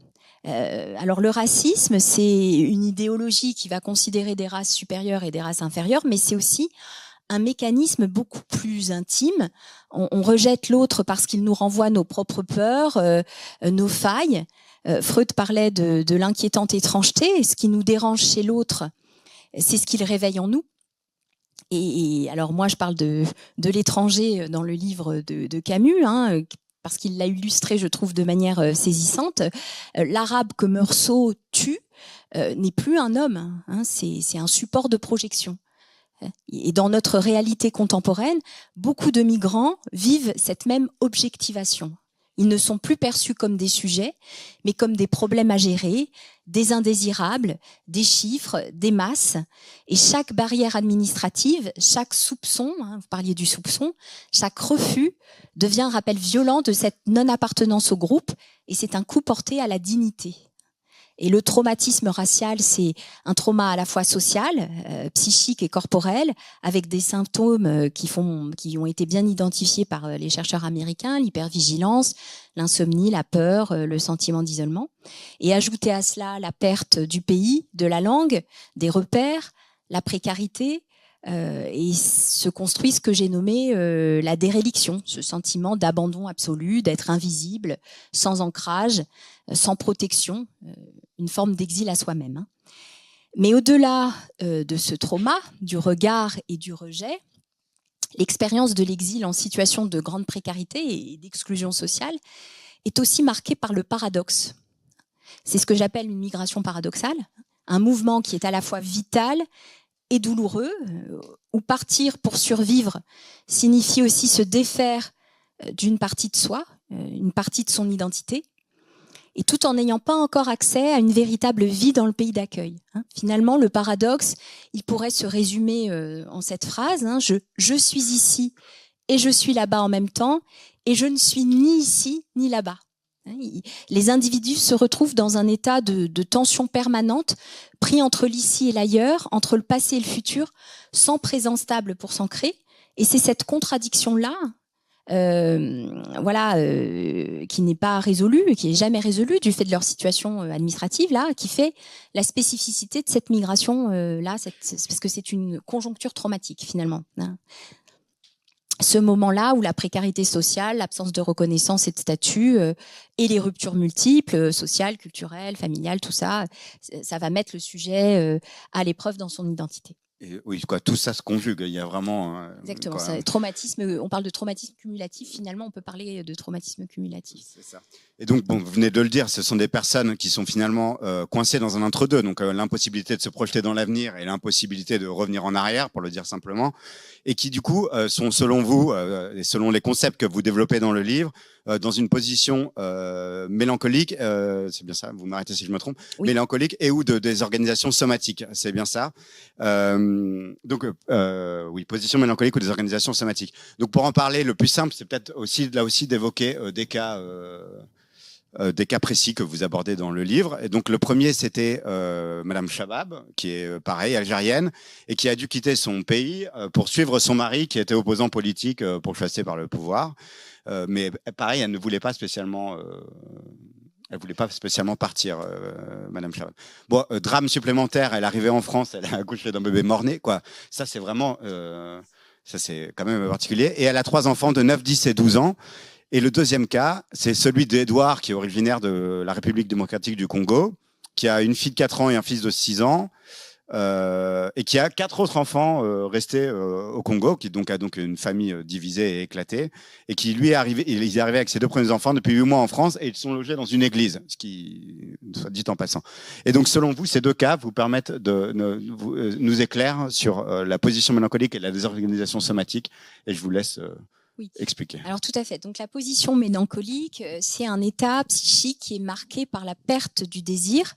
Alors le racisme, c'est une idéologie qui va considérer des races supérieures et des races inférieures, mais c'est aussi un mécanisme beaucoup plus intime. On rejette l'autre parce qu'il nous renvoie nos propres peurs, nos failles. Freud parlait de l'inquiétante étrangeté. Ce qui nous dérange chez l'autre, c'est ce qu'il réveille en nous. Et alors moi, je parle de l'étranger dans le livre de Camus, parce qu'il l'a illustré, je trouve, de manière saisissante. L'arabe que Meursault tue n'est plus un homme, c'est un support de projection. Et dans notre réalité contemporaine, beaucoup de migrants vivent cette même objectivation. Ils ne sont plus perçus comme des sujets, mais comme des problèmes à gérer, des indésirables, des chiffres, des masses. Et chaque barrière administrative, chaque soupçon, vous parliez du soupçon, chaque refus devient un rappel violent de cette non-appartenance au groupe, et c'est un coup porté à la dignité. Et le traumatisme racial, c'est un trauma à la fois social, psychique et corporel, avec des symptômes qui ont été bien identifiés par les chercheurs américains, l'hypervigilance, l'insomnie, la peur, le sentiment d'isolement. Et ajouter à cela la perte du pays, de la langue, des repères, la précarité, et se construit ce que j'ai nommé la déréliction, ce sentiment d'abandon absolu, d'être invisible, sans ancrage, sans protection, une forme d'exil à soi-même. Mais au-delà de ce trauma, du regard et du rejet, l'expérience de l'exil en situation de grande précarité et d'exclusion sociale est aussi marquée par le paradoxe. C'est ce que j'appelle une migration paradoxale, un mouvement qui est à la fois vital et douloureux, où partir pour survivre signifie aussi se défaire d'une partie de soi, une partie de son identité, et tout en n'ayant pas encore accès à une véritable vie dans le pays d'accueil. Finalement, le paradoxe, il pourrait se résumer en cette phrase, je suis ici et je suis là-bas en même temps, et je ne suis ni ici ni là-bas. Les individus se retrouvent dans un état de tension permanente, pris entre l'ici et l'ailleurs, entre le passé et le futur, sans présence stable pour s'ancrer. Et c'est cette contradiction-là, qui n'est pas résolue, qui n'est jamais résolue du fait de leur situation administrative, là, qui fait la spécificité de cette migration, parce que c'est une conjoncture traumatique, finalement. Ce moment-là où la précarité sociale, l'absence de reconnaissance et de statut et les ruptures multiples, sociales, culturelles, familiales, tout ça, ça va mettre le sujet à l'épreuve dans son identité. Et oui, tout ça se conjugue. Il y a vraiment. Exactement. Ça, traumatisme. On parle de traumatisme cumulatif. Finalement, on peut parler de traumatisme cumulatif. C'est ça. Et donc, vous venez de le dire, ce sont des personnes qui sont finalement coincées dans un entre-deux. Donc, l'impossibilité de se projeter dans l'avenir et l'impossibilité de revenir en arrière, pour le dire simplement, et qui du coup sont, selon vous, et selon les concepts que vous développez dans le livre, dans une position mélancolique. C'est bien ça. Vous m'arrêtez si je me trompe. Oui. Mélancolique et ou des organisations somatiques. C'est bien ça. Oui, position mélancolique ou des organisations somatiques. Donc, pour en parler, le plus simple, c'est peut-être aussi là aussi d'évoquer des cas précis que vous abordez dans le livre. Et donc, le premier, c'était Madame Chabab, qui est pareil, algérienne, et qui a dû quitter son pays pour suivre son mari, qui était opposant politique, pourchassé par le pouvoir. Mais pareil, elle ne voulait pas spécialement. Elle voulait pas spécialement partir, Madame Chabab. Bon, drame supplémentaire, elle est arrivée en France, elle a accouché d'un bébé mort-né, quoi. Ça, c'est vraiment, ça c'est quand même particulier. Et elle a 3 enfants de 9, 10 et 12 ans. Et le deuxième cas, c'est celui d'Edouard, qui est originaire de la République démocratique du Congo, qui a une fille de 4 ans et un fils de 6 ans, et qui a 4 autres enfants restés au Congo, qui donc a donc une famille divisée et éclatée, et qui lui est arrivé, il est arrivé avec ses 2 premiers enfants depuis 8 mois en France, et ils sont logés dans une église, ce qui soit dit en passant. Et donc, selon vous, ces 2 cas vous permettent de nous éclairer sur la position mélancolique et la désorganisation somatique, et je vous laisse oui. expliquer. Alors tout à fait. Donc la position mélancolique, c'est un état psychique qui est marqué par la perte du désir,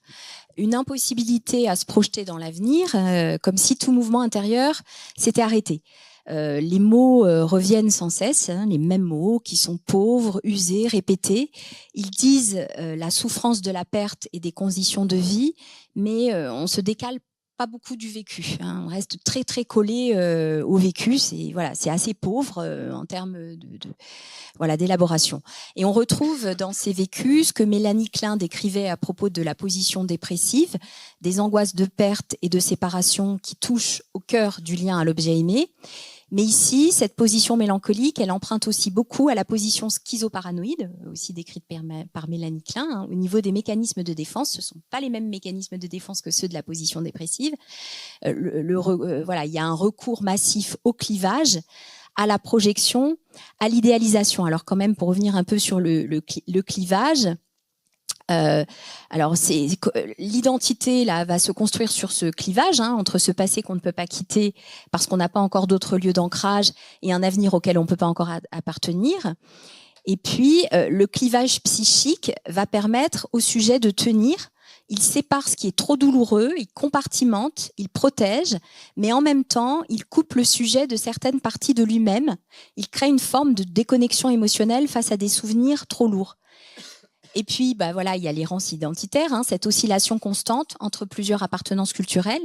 une impossibilité à se projeter dans l'avenir, comme si tout mouvement intérieur s'était arrêté. Les mots reviennent sans cesse, les mêmes mots qui sont pauvres, usés, répétés. Ils disent la souffrance de la perte et des conditions de vie, mais on se décale pas beaucoup du vécu. On reste très très collé au vécu. C'est assez pauvre en termes d'élaboration. Et on retrouve dans ces vécus ce que Mélanie Klein décrivait à propos de la position dépressive, des angoisses de perte et de séparation qui touchent au cœur du lien à l'objet aimé. Mais ici, cette position mélancolique, elle emprunte aussi beaucoup à la position schizoparanoïde, aussi décrite par Mélanie Klein. Au niveau des mécanismes de défense, ce ne sont pas les mêmes mécanismes de défense que ceux de la position dépressive. Il y a un recours massif au clivage, à la projection, à l'idéalisation. Alors quand même, pour revenir un peu sur le clivage, l'identité là va se construire sur ce clivage entre ce passé qu'on ne peut pas quitter parce qu'on n'a pas encore d'autres lieux d'ancrage et un avenir auquel on ne peut pas encore appartenir. Et puis le clivage psychique va permettre au sujet de tenir. Il sépare ce qui est trop douloureux, il compartimente, il protège, mais en même temps, il coupe le sujet de certaines parties de lui-même. Il crée une forme de déconnexion émotionnelle face à des souvenirs trop lourds. Et puis, bah voilà, il y a l'errance identitaire, hein, cette oscillation constante entre plusieurs appartenances culturelles,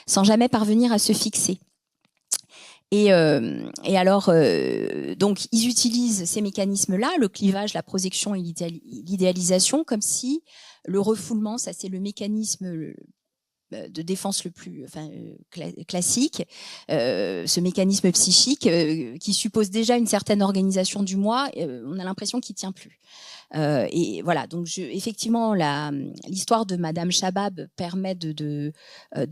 sans jamais parvenir à se fixer. Et alors, donc, ils utilisent ces mécanismes-là, le clivage, la projection et l'idéalisation, comme si le refoulement, ça c'est le mécanisme de défense le plus classique, ce mécanisme psychique qui suppose déjà une certaine organisation du moi, on a l'impression qu'il tient plus. Et voilà, donc effectivement, l'histoire de Madame Chabab permet de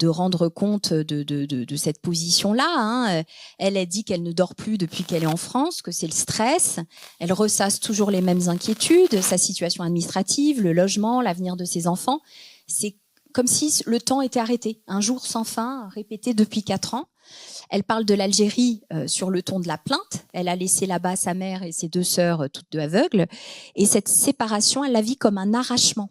rendre compte de cette position-là. Hein. Elle dit qu'elle ne dort plus depuis qu'elle est en France, que c'est le stress. Elle ressasse toujours les mêmes inquiétudes, sa situation administrative, le logement, l'avenir de ses enfants. C'est comme si le temps était arrêté, un jour sans fin, répété depuis 4 ans. Elle parle de l'Algérie sur le ton de la plainte. Elle a laissé là-bas sa mère et ses 2 sœurs, toutes 2 aveugles. Et cette séparation, elle la vit comme un arrachement.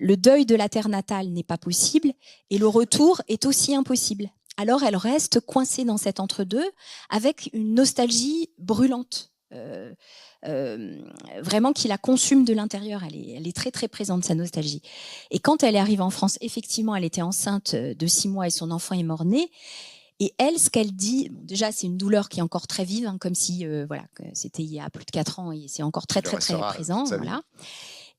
Le deuil de la terre natale n'est pas possible et le retour est aussi impossible. Alors elle reste coincée dans cet entre-deux avec une nostalgie brûlante. Vraiment qui la consume de l'intérieur. Elle est très très présente, sa nostalgie. Et quand elle arrive en France, effectivement, elle était enceinte de 6 mois et son enfant est mort-né. Et elle, ce qu'elle dit, bon, déjà c'est une douleur qui est encore très vive, hein, comme si voilà, c'était il y a plus de 4 ans et c'est encore très très très présent. Voilà.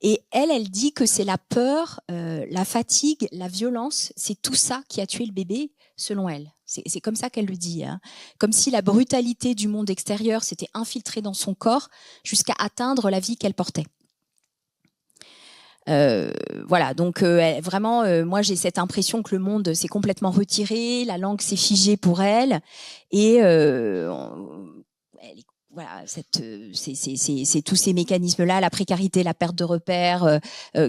Et elle dit que c'est la peur, la fatigue, la violence, c'est tout ça qui a tué le bébé, selon elle. C'est comme ça qu'elle le dit. Hein. Comme si la brutalité du monde extérieur s'était infiltrée dans son corps jusqu'à atteindre la vie qu'elle portait. Voilà, donc vraiment, moi j'ai cette impression que le monde s'est complètement retiré, la langue s'est figée pour elle, et voilà, c'est tous ces mécanismes-là, la précarité, la perte de repères,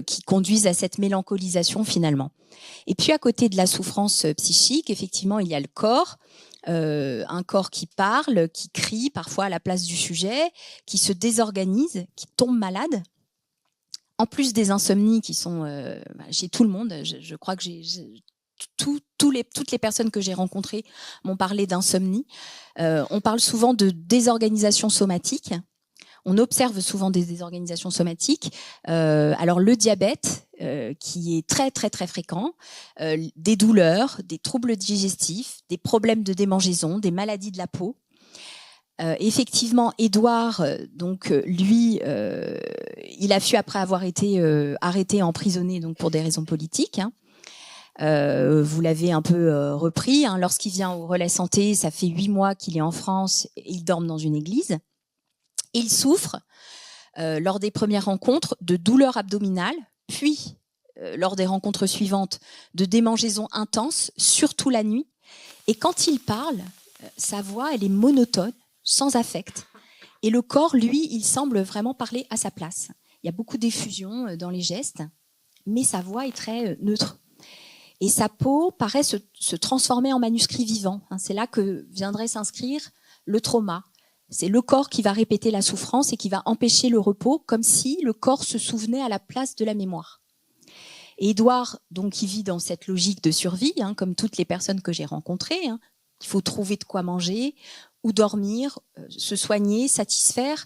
qui conduisent à cette mélancolisation finalement. Et puis à côté de la souffrance psychique, effectivement, il y a le corps. Un corps qui parle, qui crie parfois à la place du sujet, qui se désorganise, qui tombe malade. En plus des insomnies qui sont chez tout le monde, je crois que toutes les personnes que j'ai rencontrées m'ont parlé d'insomnie. On parle souvent de désorganisation somatique. On observe souvent des désorganisations somatiques. Alors le diabète, qui est très très très fréquent, des douleurs, des troubles digestifs, des problèmes de démangeaison, des maladies de la peau. Effectivement, Édouard, donc lui, il a fui après avoir été arrêté et emprisonné donc pour des raisons politiques. Hein. Vous l'avez un peu repris. Hein. Lorsqu'il vient au Relais Santé, ça fait 8 mois qu'il est en France. Et il dort dans une église. Et il souffre lors des premières rencontres de douleurs abdominales, puis lors des rencontres suivantes de démangeaisons intenses, surtout la nuit. Et quand il parle, sa voix, elle est monotone, sans affect. Et le corps, lui, il semble vraiment parler à sa place. Il y a beaucoup d'effusion dans les gestes, mais sa voix est très neutre. Et sa peau paraît se transformer en manuscrit vivant. C'est là que viendrait s'inscrire le trauma. C'est le corps qui va répéter la souffrance et qui va empêcher le repos, comme si le corps se souvenait à la place de la mémoire. Et Édouard, donc, il vit dans cette logique de survie, hein, comme toutes les personnes que j'ai rencontrées. Hein. Il faut trouver de quoi manger ou dormir, se soigner, satisfaire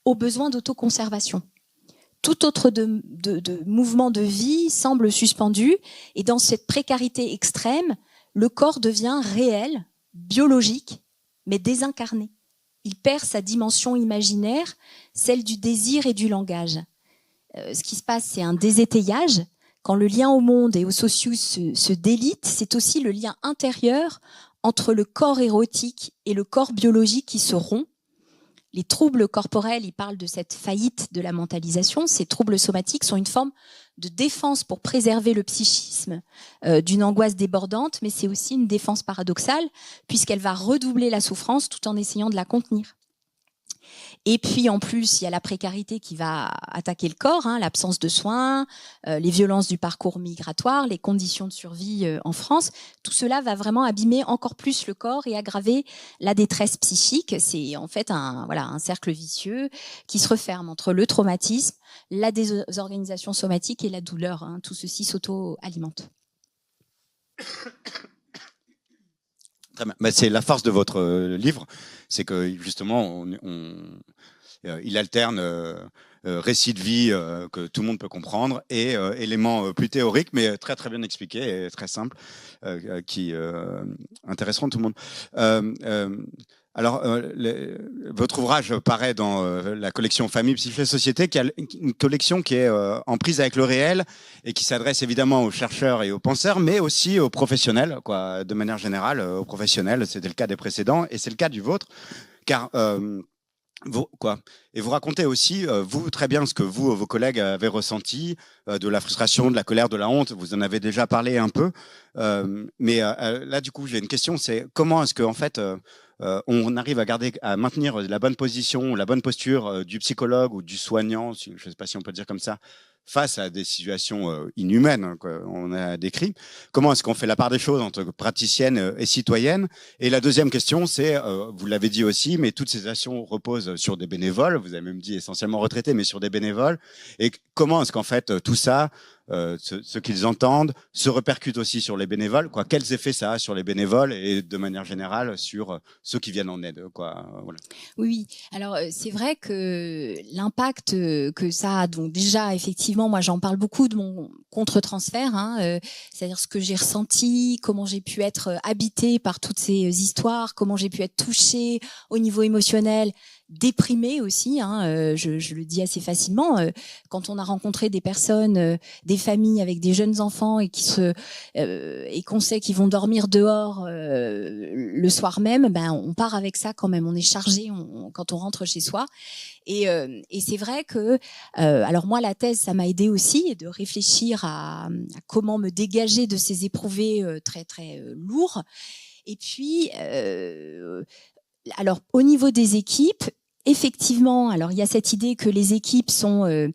aux besoins d'autoconservation. Tout autre de mouvement de vie semble suspendu, et dans cette précarité extrême, le corps devient réel, biologique, mais désincarné. Il perd sa dimension imaginaire, celle du désir et du langage. Ce qui se passe, c'est un désétayage. Quand le lien au monde et au socius se délite, c'est aussi le lien intérieur entre le corps érotique et le corps biologique qui se rompt. Les troubles corporels, ils parlent de cette faillite de la mentalisation. Ces troubles somatiques sont une forme de défense pour préserver le psychisme d'une angoisse débordante, mais c'est aussi une défense paradoxale, puisqu'elle va redoubler la souffrance tout en essayant de la contenir. Et puis en plus, il y a la précarité qui va attaquer le corps, hein, l'absence de soins, les violences du parcours migratoire, les conditions de survie en France. Tout cela va vraiment abîmer encore plus le corps et aggraver la détresse psychique. C'est en fait un cercle vicieux qui se referme entre le traumatisme, la désorganisation somatique et la douleur. Hein. Tout ceci s'auto-alimente. Très bien. C'est la force de votre livre, c'est que justement, Il alterne récit de vie que tout le monde peut comprendre et éléments plus théoriques, mais très très bien expliqués et très simples, qui intéresseront tout le monde. Alors, votre ouvrage paraît dans la collection Famille, Psyché, Société, qui a une collection qui est en prise avec le réel et qui s'adresse évidemment aux chercheurs et aux penseurs, mais aussi aux professionnels, quoi, de manière générale, aux professionnels. C'était le cas des précédents et c'est le cas du vôtre, car et vous racontez aussi, vous, très bien ce que vous, vos collègues avaient ressenti, de la frustration, de la colère, de la honte. Vous en avez déjà parlé un peu. Mais là, du coup, j'ai une question, c'est comment est-ce qu'en fait, on arrive à maintenir la bonne position, la bonne posture du psychologue ou du soignant, je ne sais pas si on peut le dire comme ça, face à des situations inhumaines qu'on a décrites. Comment est-ce qu'on fait la part des choses entre praticienne et citoyenne? Et la deuxième question, c'est, vous l'avez dit aussi, mais toutes ces actions reposent sur des bénévoles, vous avez même dit essentiellement retraités, mais sur des bénévoles. Et comment est-ce qu'en fait tout ça, ce qu'ils entendent, se répercute aussi sur les bénévoles, quoi. Quels effets ça a sur les bénévoles et de manière générale sur ceux qui viennent en aide, quoi. Voilà. Oui, alors c'est vrai que l'impact que ça a, donc déjà effectivement, moi j'en parle beaucoup de mon contre-transfert, c'est-à-dire ce que j'ai ressenti, comment j'ai pu être habitée par toutes ces histoires, comment j'ai pu être touchée au niveau émotionnel, déprimée aussi, je le dis assez facilement, quand on a rencontré des personnes, des familles avec des jeunes enfants et et qu'on sait qu'ils vont dormir dehors le soir même, ben on part avec ça quand même, on est chargé quand on rentre chez soi. Et c'est vrai que, alors moi, la thèse, ça m'a aidé aussi de réfléchir à comment me dégager de ces éprouvés très très lourds. Et puis, alors au niveau des équipes, effectivement, alors il y a cette idée que les équipes sont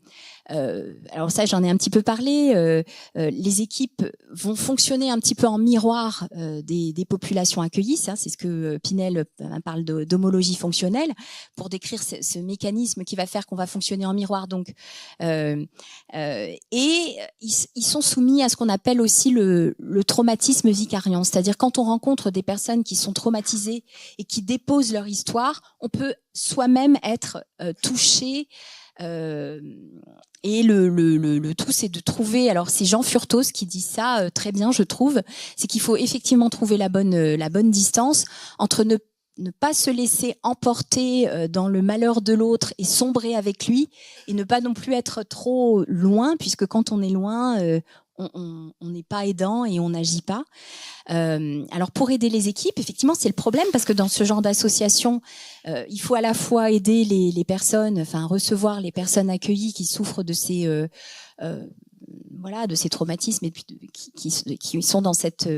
alors ça, j'en ai un petit peu parlé. Les équipes vont fonctionner un petit peu en miroir des populations accueillies. Ça, c'est ce que Pinel parle d'homologie fonctionnelle pour décrire ce mécanisme qui va faire qu'on va fonctionner en miroir. Donc, et ils sont soumis à ce qu'on appelle aussi le traumatisme vicariant. C'est-à-dire quand on rencontre des personnes qui sont traumatisées et qui déposent leur histoire, on peut soi-même être touché. Et le tout, c'est de trouver. Alors, c'est Jean Furtos qui dit ça très bien, je trouve. C'est qu'il faut effectivement trouver la bonne distance entre ne pas se laisser emporter dans le malheur de l'autre et sombrer avec lui, et ne pas non plus être trop loin, puisque quand on est loin, on n'est pas aidant et on n'agit pas. Alors pour aider les équipes, effectivement, c'est le problème parce que dans ce genre d'association, il faut à la fois aider les personnes, enfin recevoir les personnes accueillies qui souffrent de ces de ces traumatismes et puis qui sont dans cette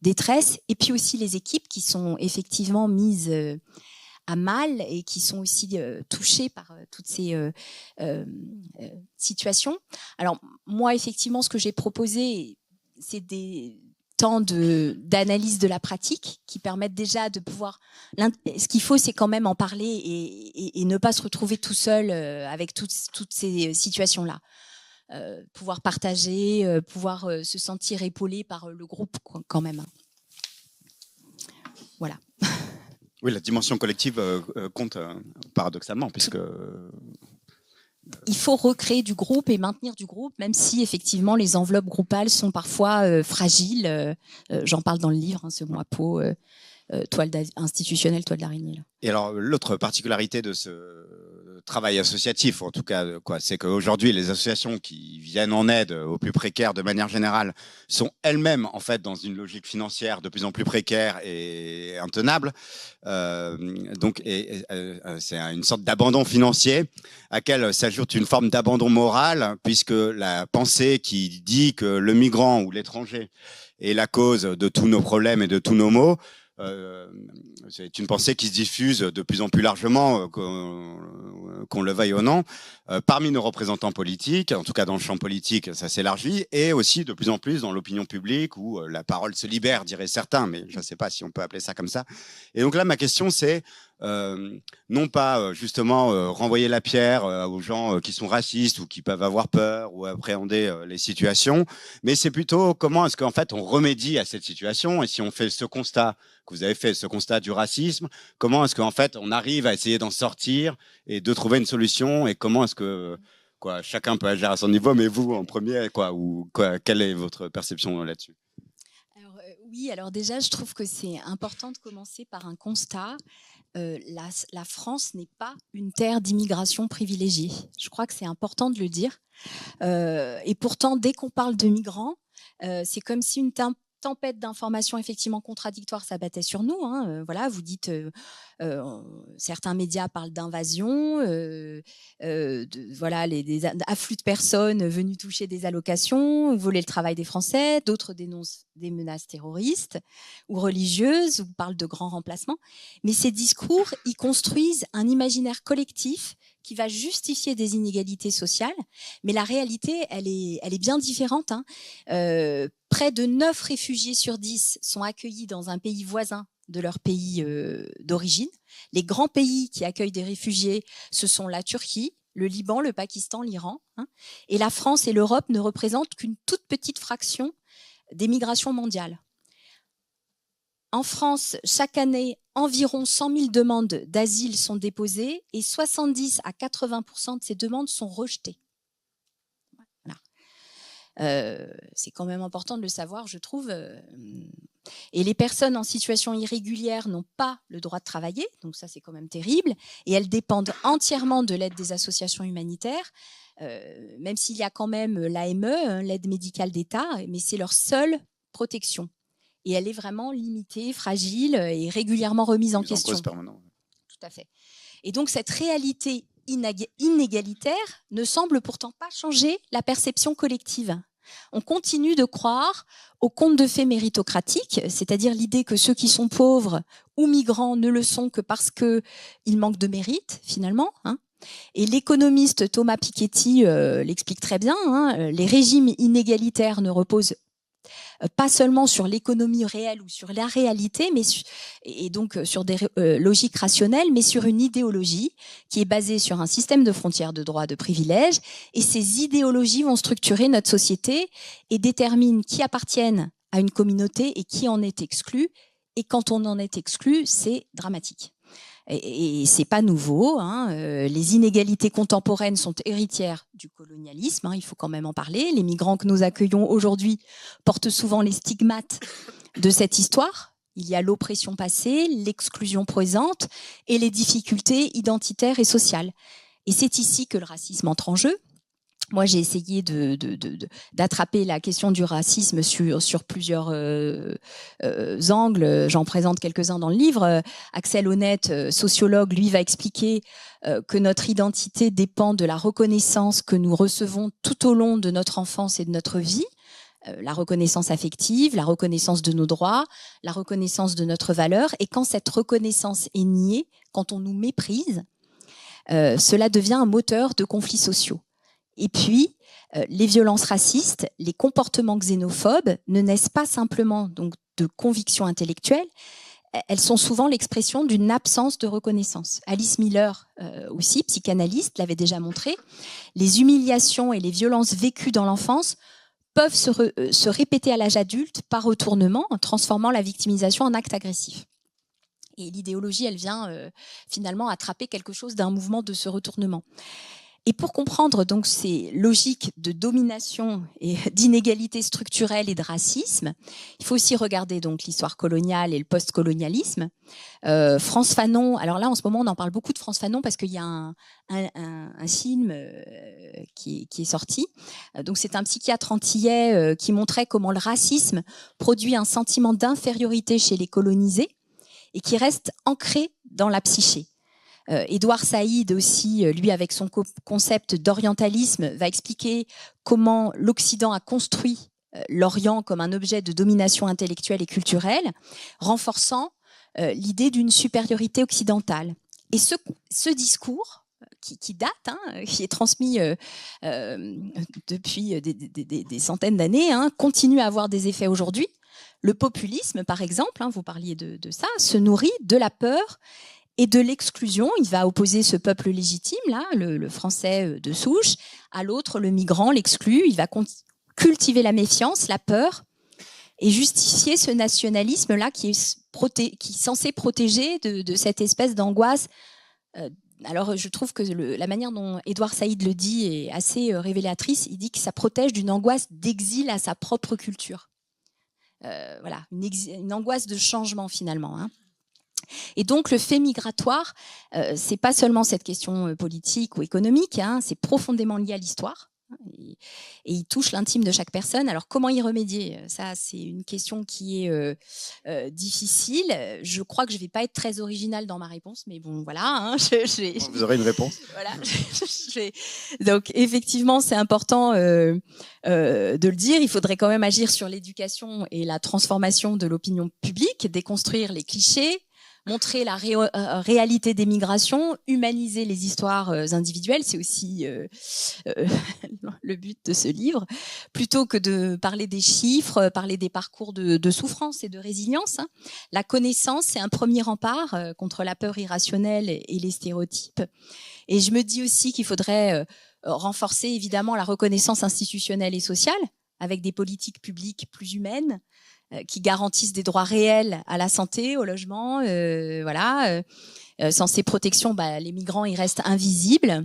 détresse, et puis aussi les équipes qui sont effectivement mises à mal et qui sont aussi touchées par toutes ces situations. Alors moi, effectivement, ce que j'ai proposé, c'est des temps d'analyse de la pratique qui permettent déjà de pouvoir... Ce qu'il faut, c'est quand même en parler et ne pas se retrouver tout seul avec toutes ces situations-là. Pouvoir partager, pouvoir se sentir épaulé par le groupe quand même. Voilà. Oui, la dimension collective compte paradoxalement, puisque... Il faut recréer du groupe et maintenir du groupe, même si effectivement les enveloppes groupales sont parfois fragiles. J'en parle dans le livre, ce mois peau, toile institutionnelle, toile d'araignée. Et alors, l'autre particularité de ce travail associatif, en tout cas, c'est qu'aujourd'hui, les associations qui viennent en aide aux plus précaires de manière générale sont elles-mêmes, en fait, dans une logique financière de plus en plus précaire et intenable. Donc, c'est une sorte d'abandon financier à laquelle s'ajoute une forme d'abandon moral, puisque la pensée qui dit que le migrant ou l'étranger est la cause de tous nos problèmes et de tous nos maux, c'est une pensée qui se diffuse de plus en plus largement, qu'on le veuille ou non, parmi nos représentants politiques, en tout cas dans le champ politique, ça s'élargit, et aussi de plus en plus dans l'opinion publique où la parole se libère, diraient certains, mais je ne sais pas si on peut appeler ça comme ça. Et donc là, ma question, c'est non pas justement renvoyer la pierre aux gens qui sont racistes ou qui peuvent avoir peur ou appréhender les situations, mais c'est plutôt comment est-ce qu'en fait on remédie à cette situation, et si on fait ce constat que vous avez fait, ce constat du racisme, comment est-ce qu'en fait on arrive à essayer d'en sortir et de trouver une solution, et comment est-ce que quoi, chacun peut agir à son niveau, mais vous en premier, quelle est votre perception là-dessus? Oui, alors déjà, je trouve que c'est important de commencer par un constat. La France n'est pas une terre d'immigration privilégiée. Je crois que c'est important de le dire. Et pourtant, dès qu'on parle de migrants, c'est comme si une tempête d'informations effectivement contradictoires s'abattait sur nous. Voilà, vous dites, certains médias parlent d'invasion, voilà, des afflux de personnes venues toucher des allocations, voler le travail des Français. D'autres dénoncent des menaces terroristes ou religieuses, ou parlent de grands remplacements. Mais ces discours, ils construisent un imaginaire collectif qui va justifier des inégalités sociales, mais la réalité, elle est bien différente. Près de 9 réfugiés sur 10 sont accueillis dans un pays voisin de leur pays d'origine. Les grands pays qui accueillent des réfugiés, ce sont la Turquie, le Liban, le Pakistan, l'Iran. Et la France et l'Europe ne représentent qu'une toute petite fraction des migrations mondiales. En France, chaque année, environ 100 000 demandes d'asile sont déposées et 70 à 80% de ces demandes sont rejetées. Voilà. C'est quand même important de le savoir, je trouve. Et les personnes en situation irrégulière n'ont pas le droit de travailler, donc ça c'est quand même terrible, et elles dépendent entièrement de l'aide des associations humanitaires, même s'il y a quand même l'AME, l'aide médicale d'État, mais c'est leur seule protection. Et elle est vraiment limitée, fragile et régulièrement remise en question. Tout à fait. Et donc cette réalité inégalitaire ne semble pourtant pas changer la perception collective. On continue de croire au conte de fées méritocratique, c'est-à-dire l'idée que ceux qui sont pauvres ou migrants ne le sont que parce qu'ils manquent de mérite, finalement. Et l'économiste Thomas Piketty l'explique très bien, les régimes inégalitaires ne reposent pas seulement sur l'économie réelle ou sur la réalité, et donc sur des logiques rationnelles, mais sur une idéologie qui est basée sur un système de frontières, de droits, de privilèges. Et ces idéologies vont structurer notre société et déterminent qui appartiennent à une communauté et qui en est exclu. Et quand on en est exclu, c'est dramatique. Et c'est pas nouveau. Les inégalités contemporaines sont héritières du colonialisme. Il faut quand même en parler. Les migrants que nous accueillons aujourd'hui portent souvent les stigmates de cette histoire. Il y a l'oppression passée, l'exclusion présente et les difficultés identitaires et sociales. Et c'est ici que le racisme entre en jeu. Moi, j'ai essayé d'attraper la question du racisme sur plusieurs angles. J'en présente quelques-uns dans le livre. Axel Honneth, sociologue, lui, va expliquer que notre identité dépend de la reconnaissance que nous recevons tout au long de notre enfance et de notre vie. La reconnaissance affective, la reconnaissance de nos droits, la reconnaissance de notre valeur. Et quand cette reconnaissance est niée, quand on nous méprise, cela devient un moteur de conflits sociaux. Et puis, les violences racistes, les comportements xénophobes ne naissent pas simplement donc de convictions intellectuelles, elles sont souvent l'expression d'une absence de reconnaissance. Alice Miller, aussi, psychanalyste, l'avait déjà montré. Les humiliations et les violences vécues dans l'enfance peuvent se répéter à l'âge adulte par retournement, en transformant la victimisation en acte agressif. Et l'idéologie, elle vient finalement attraper quelque chose d'un mouvement de ce retournement. Et pour comprendre donc ces logiques de domination et d'inégalité structurelle et de racisme, il faut aussi regarder donc l'histoire coloniale et le post-colonialisme. Frantz Fanon, alors là en ce moment on en parle beaucoup de Frantz Fanon parce qu'il y a un film qui est sorti. Donc c'est un psychiatre antillais qui montrait comment le racisme produit un sentiment d'infériorité chez les colonisés et qui reste ancré dans la psyché. Édouard Saïd aussi, lui avec son concept d'orientalisme, va expliquer comment l'Occident a construit l'Orient comme un objet de domination intellectuelle et culturelle, renforçant l'idée d'une supériorité occidentale. Et ce discours qui date, qui est transmis depuis des centaines d'années, continue à avoir des effets aujourd'hui. Le populisme, par exemple, vous parliez de ça, se nourrit de la peur et de l'exclusion. Il va opposer ce peuple légitime, là, le français de souche, à l'autre, le migrant, l'exclu. Il va cultiver la méfiance, la peur, et justifier ce nationalisme-là qui est censé protéger de cette espèce d'angoisse. Alors, je trouve que la manière dont Édouard Saïd le dit est assez révélatrice. Il dit que ça protège d'une angoisse d'exil à sa propre culture. Voilà, une angoisse de changement, finalement, hein. Et donc, le fait migratoire, c'est pas seulement cette question politique ou économique, hein, c'est profondément lié à l'histoire. Et il touche l'intime de chaque personne. Alors, comment y remédier? Ça, c'est une question qui est difficile. Je crois que je ne vais pas être très originale dans ma réponse, mais bon, voilà. Hein, vous aurez une réponse. Voilà. Donc, effectivement, c'est important de le dire. Il faudrait quand même agir sur l'éducation et la transformation de l'opinion publique, déconstruire les clichés, montrer la réalité des migrations, humaniser les histoires individuelles, c'est aussi le but de ce livre, plutôt que de parler des chiffres, parler des parcours de souffrance et de résilience. Hein. La connaissance, c'est un premier rempart contre la peur irrationnelle et les stéréotypes. Et je me dis aussi qu'il faudrait renforcer évidemment la reconnaissance institutionnelle et sociale, avec des politiques publiques plus humaines, qui garantissent des droits réels à la santé, au logement, voilà. Sans ces protections, les migrants ils restent invisibles.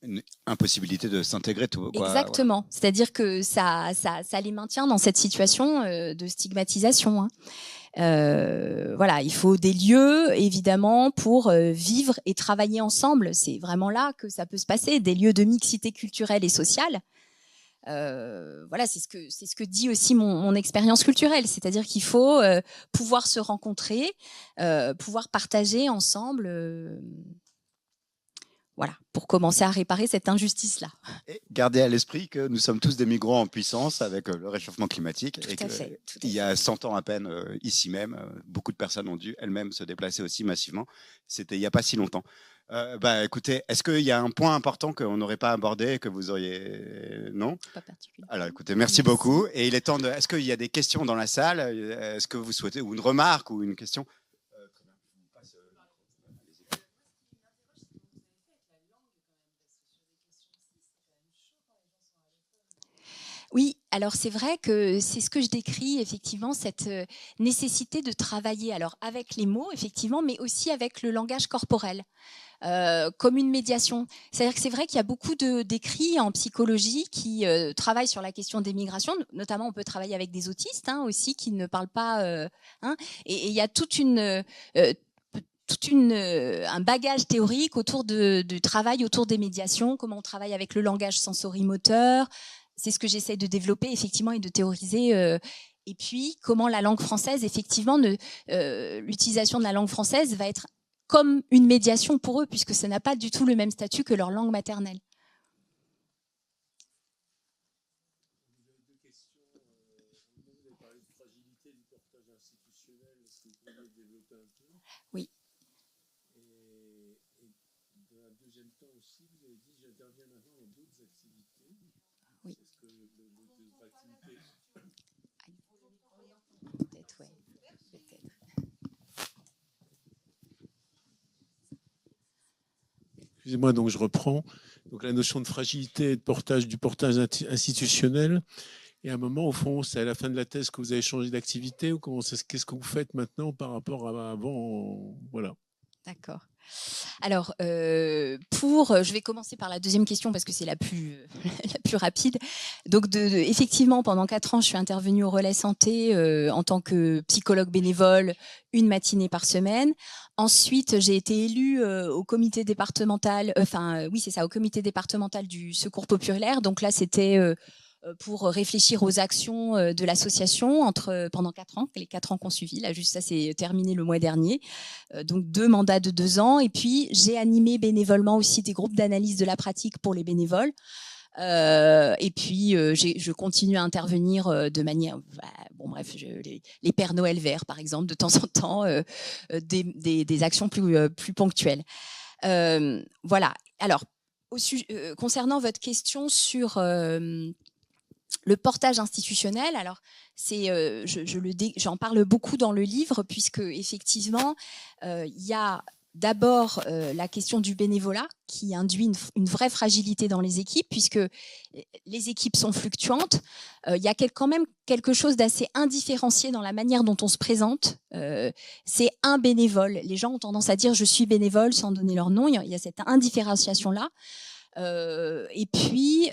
Une impossibilité de s'intégrer tout. Quoi, exactement. Voilà. C'est-à-dire que ça les maintient dans cette situation de stigmatisation. Hein. Voilà, il faut des lieux évidemment pour vivre et travailler ensemble. C'est vraiment là que ça peut se passer, des lieux de mixité culturelle et sociale. Voilà, c'est ce que dit aussi mon expérience culturelle, c'est-à-dire qu'il faut pouvoir se rencontrer, pouvoir partager ensemble, voilà, pour commencer à réparer cette injustice-là. Et garder à l'esprit que nous sommes tous des migrants en puissance avec le réchauffement climatique. Tout à fait. Il y a 100 ans à peine, ici même, beaucoup de personnes ont dû elles-mêmes se déplacer aussi massivement. C'était il n'y a pas si longtemps. Écoutez, est-ce qu'il y a un point important qu'on n'aurait pas abordé, que vous auriez... Non ? Pas particulièrement. Alors écoutez, merci beaucoup. Et il est temps de... Est-ce qu'il y a des questions dans la salle ? Est-ce que vous souhaitez, ou une remarque, ou une question ? Oui, alors c'est vrai que c'est ce que je décris, effectivement, cette nécessité de travailler alors avec les mots, effectivement, mais aussi avec le langage corporel. Comme une médiation. C'est-à-dire que c'est vrai qu'il y a beaucoup d'écrits en psychologie qui travaillent sur la question des migrations. Notamment, on peut travailler avec des autistes aussi qui ne parlent pas. Et il y a un bagage théorique autour du travail autour des médiations, comment on travaille avec le langage sensorimoteur. C'est ce que j'essaie de développer effectivement et de théoriser. Et puis, comment la langue française, effectivement, l'utilisation de la langue française va être comme une médiation pour eux, puisque ça n'a pas du tout le même statut que leur langue maternelle. Vous avez deux questions. Vous avez parlé de fragilité du portage institutionnel. Est-ce que vous pourriez développer un peu ? Oui. Et dans un deuxième temps aussi, vous avez dit j'interviens maintenant dans d'autres activités. Oui. Est-ce que d'autres activités... Peut-être, oui. Peut-être. Excusez-moi, donc je reprends. Donc la notion de fragilité et du portage institutionnel. Et à un moment, au fond, c'est à la fin de la thèse que vous avez changé d'activité ou qu'est-ce que vous faites maintenant par rapport à avant, voilà. D'accord. Alors, je vais commencer par la deuxième question parce que c'est la plus rapide. Donc, effectivement, pendant 4 ans, je suis intervenue au Relais Santé en tant que psychologue bénévole, une matinée par semaine. Ensuite, j'ai été élue au comité départemental, au comité départemental du Secours populaire. Donc là, c'était pour réfléchir aux actions de l'association pendant 4 ans, les 4 ans qu'on suivi. Là, juste ça, c'est terminé le mois dernier. Donc 2 mandats de 2 ans. Et puis, j'ai animé bénévolement aussi des groupes d'analyse de la pratique pour les bénévoles. Et puis, je continue à intervenir de manière... les Pères Noël verts, par exemple, de temps en temps, des actions plus ponctuelles. Voilà. Alors, concernant votre question sur... le portage institutionnel, alors j'en parle beaucoup dans le livre puisque effectivement il y a d'abord la question du bénévolat qui induit une vraie fragilité dans les équipes puisque les équipes sont fluctuantes. Il y a quand même quelque chose d'assez indifférencié dans la manière dont on se présente. C'est un bénévole. Les gens ont tendance à dire je suis bénévole sans donner leur nom. Il y a cette indifférenciation-là. Et puis,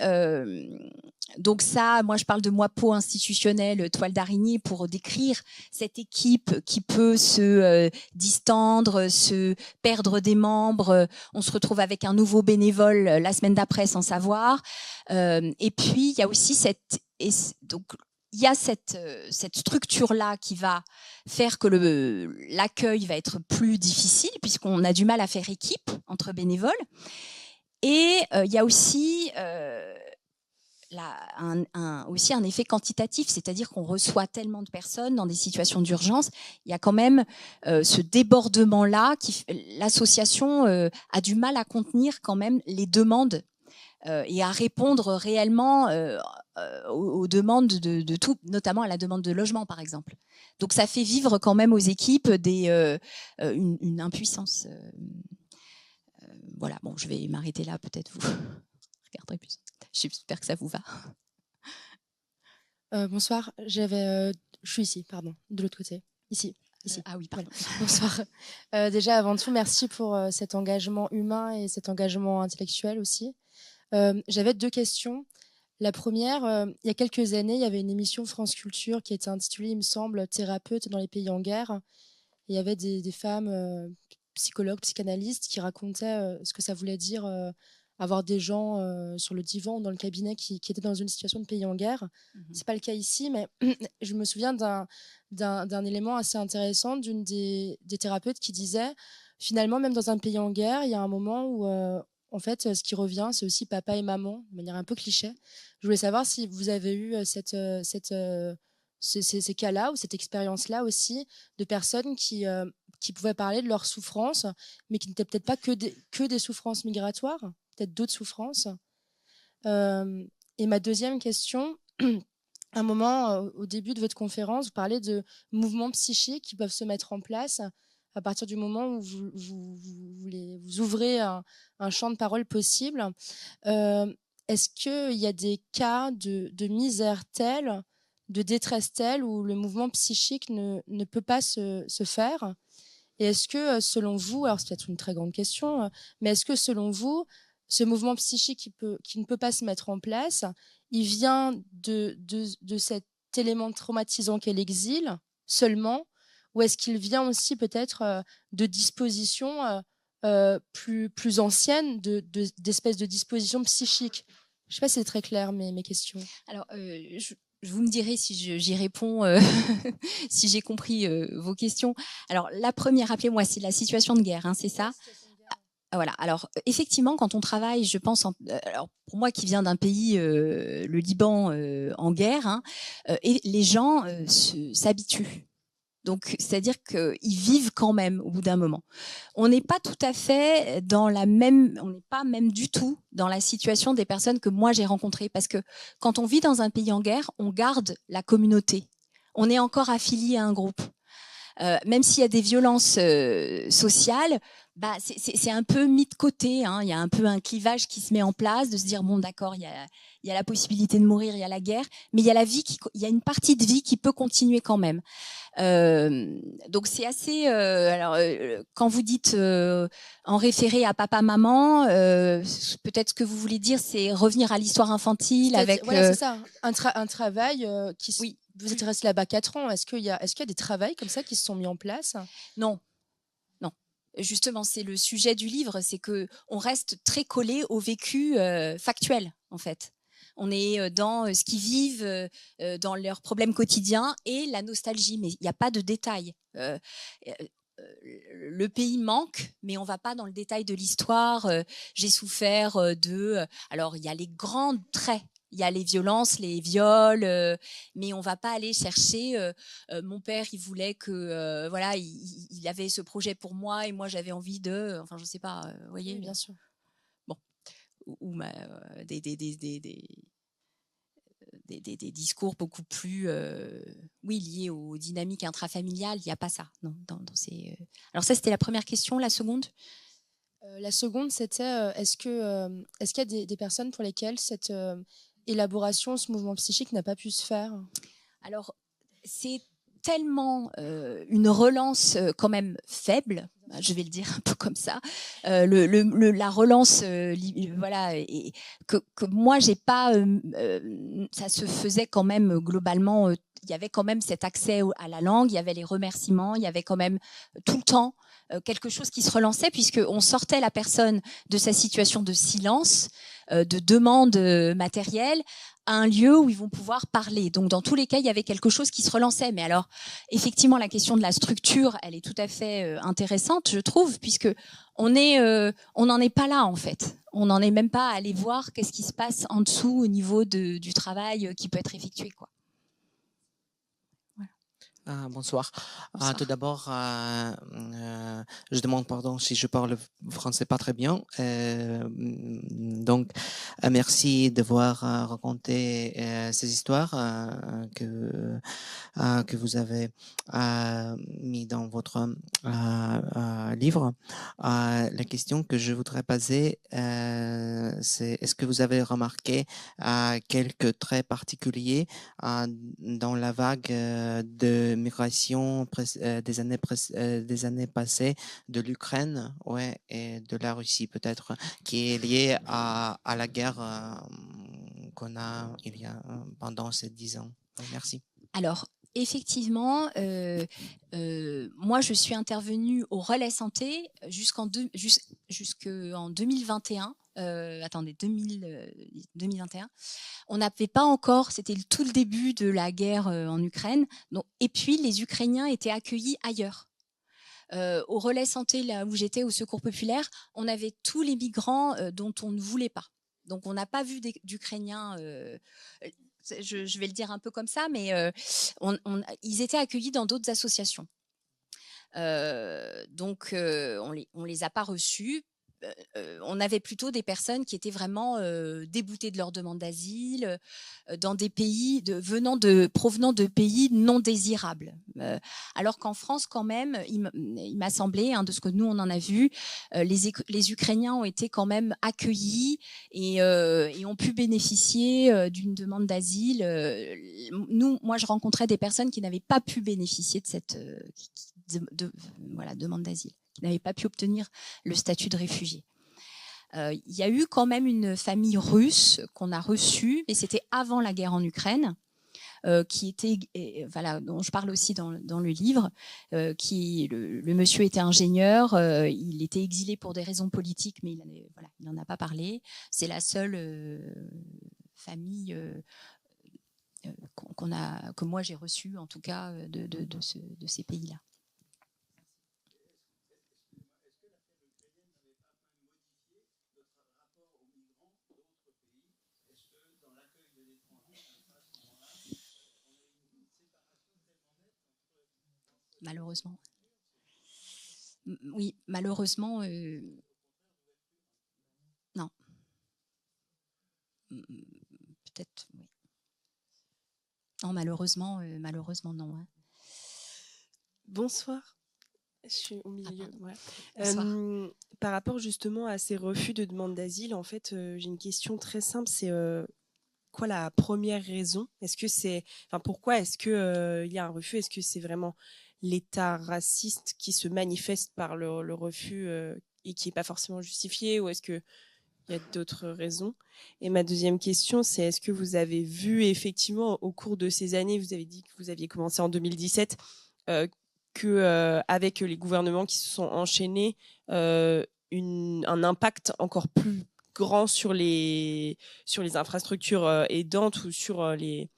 donc ça, moi je parle de moipeau institutionnel, toile d'araignée pour décrire cette équipe qui peut se distendre, se perdre des membres. On se retrouve avec un nouveau bénévole la semaine d'après sans savoir. Et puis il y a aussi il y a cette structure-là qui va faire que l'accueil va être plus difficile puisqu'on a du mal à faire équipe entre bénévoles. Et il y a aussi aussi un effet quantitatif, c'est-à-dire qu'on reçoit tellement de personnes dans des situations d'urgence. Il y a quand même ce débordement-là. L'association a du mal à contenir quand même les demandes et à répondre réellement aux demandes de tout, notamment à la demande de logement, par exemple. Donc ça fait vivre quand même aux équipes une impuissance. Voilà, bon, je vais m'arrêter là, peut-être vous regarderez plus. J'espère que ça vous va. Bonsoir, je suis ici, pardon, de l'autre côté, ici. Ah oui, pardon. Voilà. Bonsoir. Déjà, avant tout, merci pour cet engagement humain et cet engagement intellectuel aussi. J'avais 2 questions. La première, il y a quelques années, il y avait une émission France Culture qui était intitulée, il me semble, Thérapeutes dans les pays en guerre. Et il y avait des femmes psychologues, psychanalystes qui racontaient ce que ça voulait dire avoir des gens sur le divan ou dans le cabinet qui étaient dans une situation de pays en guerre. C'est pas le cas ici, mais je me souviens d'un élément assez intéressant d'une des thérapeutes qui disait finalement, même dans un pays en guerre, il y a un moment où en fait, ce qui revient, c'est aussi papa et maman, de manière un peu cliché. Je voulais savoir si vous avez eu ces cas-là ou cette expérience-là aussi de personnes qui pouvaient parler de leur souffrance, mais qui n'étaient peut-être pas que des souffrances migratoires, peut-être d'autres souffrances. Et ma deuxième question, à un moment, au début de votre conférence, vous parlez de mouvements psychiques qui peuvent se mettre en place à partir du moment où vous ouvrez un champ de parole possible. Est-ce qu'il y a des cas de misère telle, de détresse telle, où le mouvement psychique ne peut pas se faire? Et est-ce que, selon vous, alors c'est peut-être une très grande question, mais est-ce que, selon vous, ce mouvement psychique qui ne peut pas se mettre en place, il vient de cet élément traumatisant qu'est l'exil seulement, ou est-ce qu'il vient aussi peut-être de dispositions plus anciennes, d'espèces de dispositions psychiques? Je ne sais pas si c'est très clair, mes questions. Alors, vous me direz si j'y réponds, si j'ai compris vos questions. Alors, la première, rappelez-moi, c'est la situation de guerre, hein, c'est ça? Voilà. Alors, effectivement, quand on travaille, je pense, alors pour moi qui viens d'un pays, le Liban, en guerre, hein, et les gens s'habituent. Donc, c'est-à-dire qu'ils vivent quand même au bout d'un moment. On n'est pas tout à fait on n'est pas même du tout dans la situation des personnes que moi j'ai rencontrées, parce que quand on vit dans un pays en guerre, on garde la communauté. On est encore affilié à un groupe. Même s'il y a des violences sociales, c'est un peu mis de côté, hein. Il y a un peu un clivage qui se met en place, de se dire bon d'accord, il y a la possibilité de mourir, il y a la guerre, mais il y a il y a une partie de vie qui peut continuer quand même. Donc c'est assez. Quand vous dites en référé à papa maman, peut-être ce que vous voulez dire, c'est revenir à l'histoire infantile avec. Voilà, c'est ça, un travail qui. Oui. Vous êtes resté là-bas 4 ans. Est-ce qu'il y a des travails comme ça qui se sont mis en place? Non. Justement, c'est le sujet du livre, c'est que on reste très collé au vécu factuel, en fait. On est dans ce qu'ils vivent, dans leurs problèmes quotidiens et la nostalgie, mais il n'y a pas de détails. Le pays manque, mais on va pas dans le détail de l'histoire. J'ai souffert alors, il y a les grands traits. Il y a les violences, les viols, mais on va pas aller chercher. Mon père, il voulait que, voilà, il avait ce projet pour moi et moi j'avais envie de, enfin je sais pas, vous voyez. Oui, bien sûr. Bon, ou des discours beaucoup plus liés aux dynamiques intrafamiliales. Il n'y a pas ça. Non, dans ces... Alors ça, c'était la première question. La seconde La seconde, c'était est-ce qu'il y a des personnes pour lesquelles cette élaboration, ce mouvement psychique n'a pas pu se faire? Alors, c'est tellement une relance quand même faible, je vais le dire un peu comme ça, la relance, voilà, et que moi j'ai pas, ça se faisait quand même globalement. Il y avait quand même cet accès à la langue, il y avait les remerciements, il y avait quand même tout le temps quelque chose qui se relançait, puisqu'on sortait la personne de sa situation de silence, de demande matérielle, à un lieu où ils vont pouvoir parler. Donc, dans tous les cas, il y avait quelque chose qui se relançait. Mais alors, effectivement, la question de la structure, elle est tout à fait intéressante, je trouve, puisque on n'en est pas là, en fait. On n'en est même pas à aller voir qu'est-ce qui se passe en dessous au niveau du travail qui peut être effectué, quoi. Bonsoir. Bonsoir. Tout d'abord, je demande pardon si je parle français pas très bien. Donc, merci d'avoir raconté ces histoires que vous avez mis dans votre livre. La question que je voudrais poser, c'est est-ce que vous avez remarqué quelques traits particuliers dans la vague de migration des années passées de l'Ukraine, et de la Russie peut-être, qui est liée à la guerre qu'on a pendant ces 10 ans. Merci. Alors, effectivement, moi, je suis intervenue au Relais Santé jusqu'en 2021. 2021. On n'avait pas encore, c'était tout le début de la guerre en Ukraine. Donc, et puis, les Ukrainiens étaient accueillis ailleurs. Au Relais Santé, là où j'étais, au Secours Populaire, on avait tous les migrants dont on ne voulait pas. Donc, on n'a pas vu d'Ukrainiens... je vais le dire un peu comme ça, mais ils étaient accueillis dans d'autres associations. Donc, on les a pas reçus. On avait plutôt des personnes qui étaient vraiment déboutées de leur demande d'asile, dans des pays provenant de pays non désirables. Alors qu'en France, quand même, il m'a semblé, de ce que nous on en a vu, les Ukrainiens ont été quand même accueillis et ont pu bénéficier d'une demande d'asile. Moi, je rencontrais des personnes qui n'avaient pas pu bénéficier de cette demande d'asile, qui n'avaient pas pu obtenir le statut de réfugié. Il y a eu quand même une famille russe qu'on a reçue, mais c'était avant la guerre en Ukraine, qui était, dont je parle aussi dans le livre, le monsieur était ingénieur, il était exilé pour des raisons politiques, mais il n'en a pas parlé. C'est la seule famille que moi j'ai reçue, en tout cas, de ces pays-là. Malheureusement. Oui, malheureusement, non. Peut-être, oui. Non, malheureusement, non. Hein. Bonsoir. Je suis au milieu. Par rapport justement à ces refus de demande d'asile, en fait, j'ai une question très simple. C'est quoi la première raison? Pourquoi est-ce que il y a un refus? Est-ce que c'est vraiment l'État raciste qui se manifeste par le refus et qui n'est pas forcément justifié, ou est-ce qu'il y a d'autres raisons? Et ma deuxième question, c'est est-ce que vous avez vu effectivement au cours de ces années, vous avez dit que vous aviez commencé en 2017, qu'avec les gouvernements qui se sont enchaînés, un impact encore plus grand sur les infrastructures aidantes ou sur les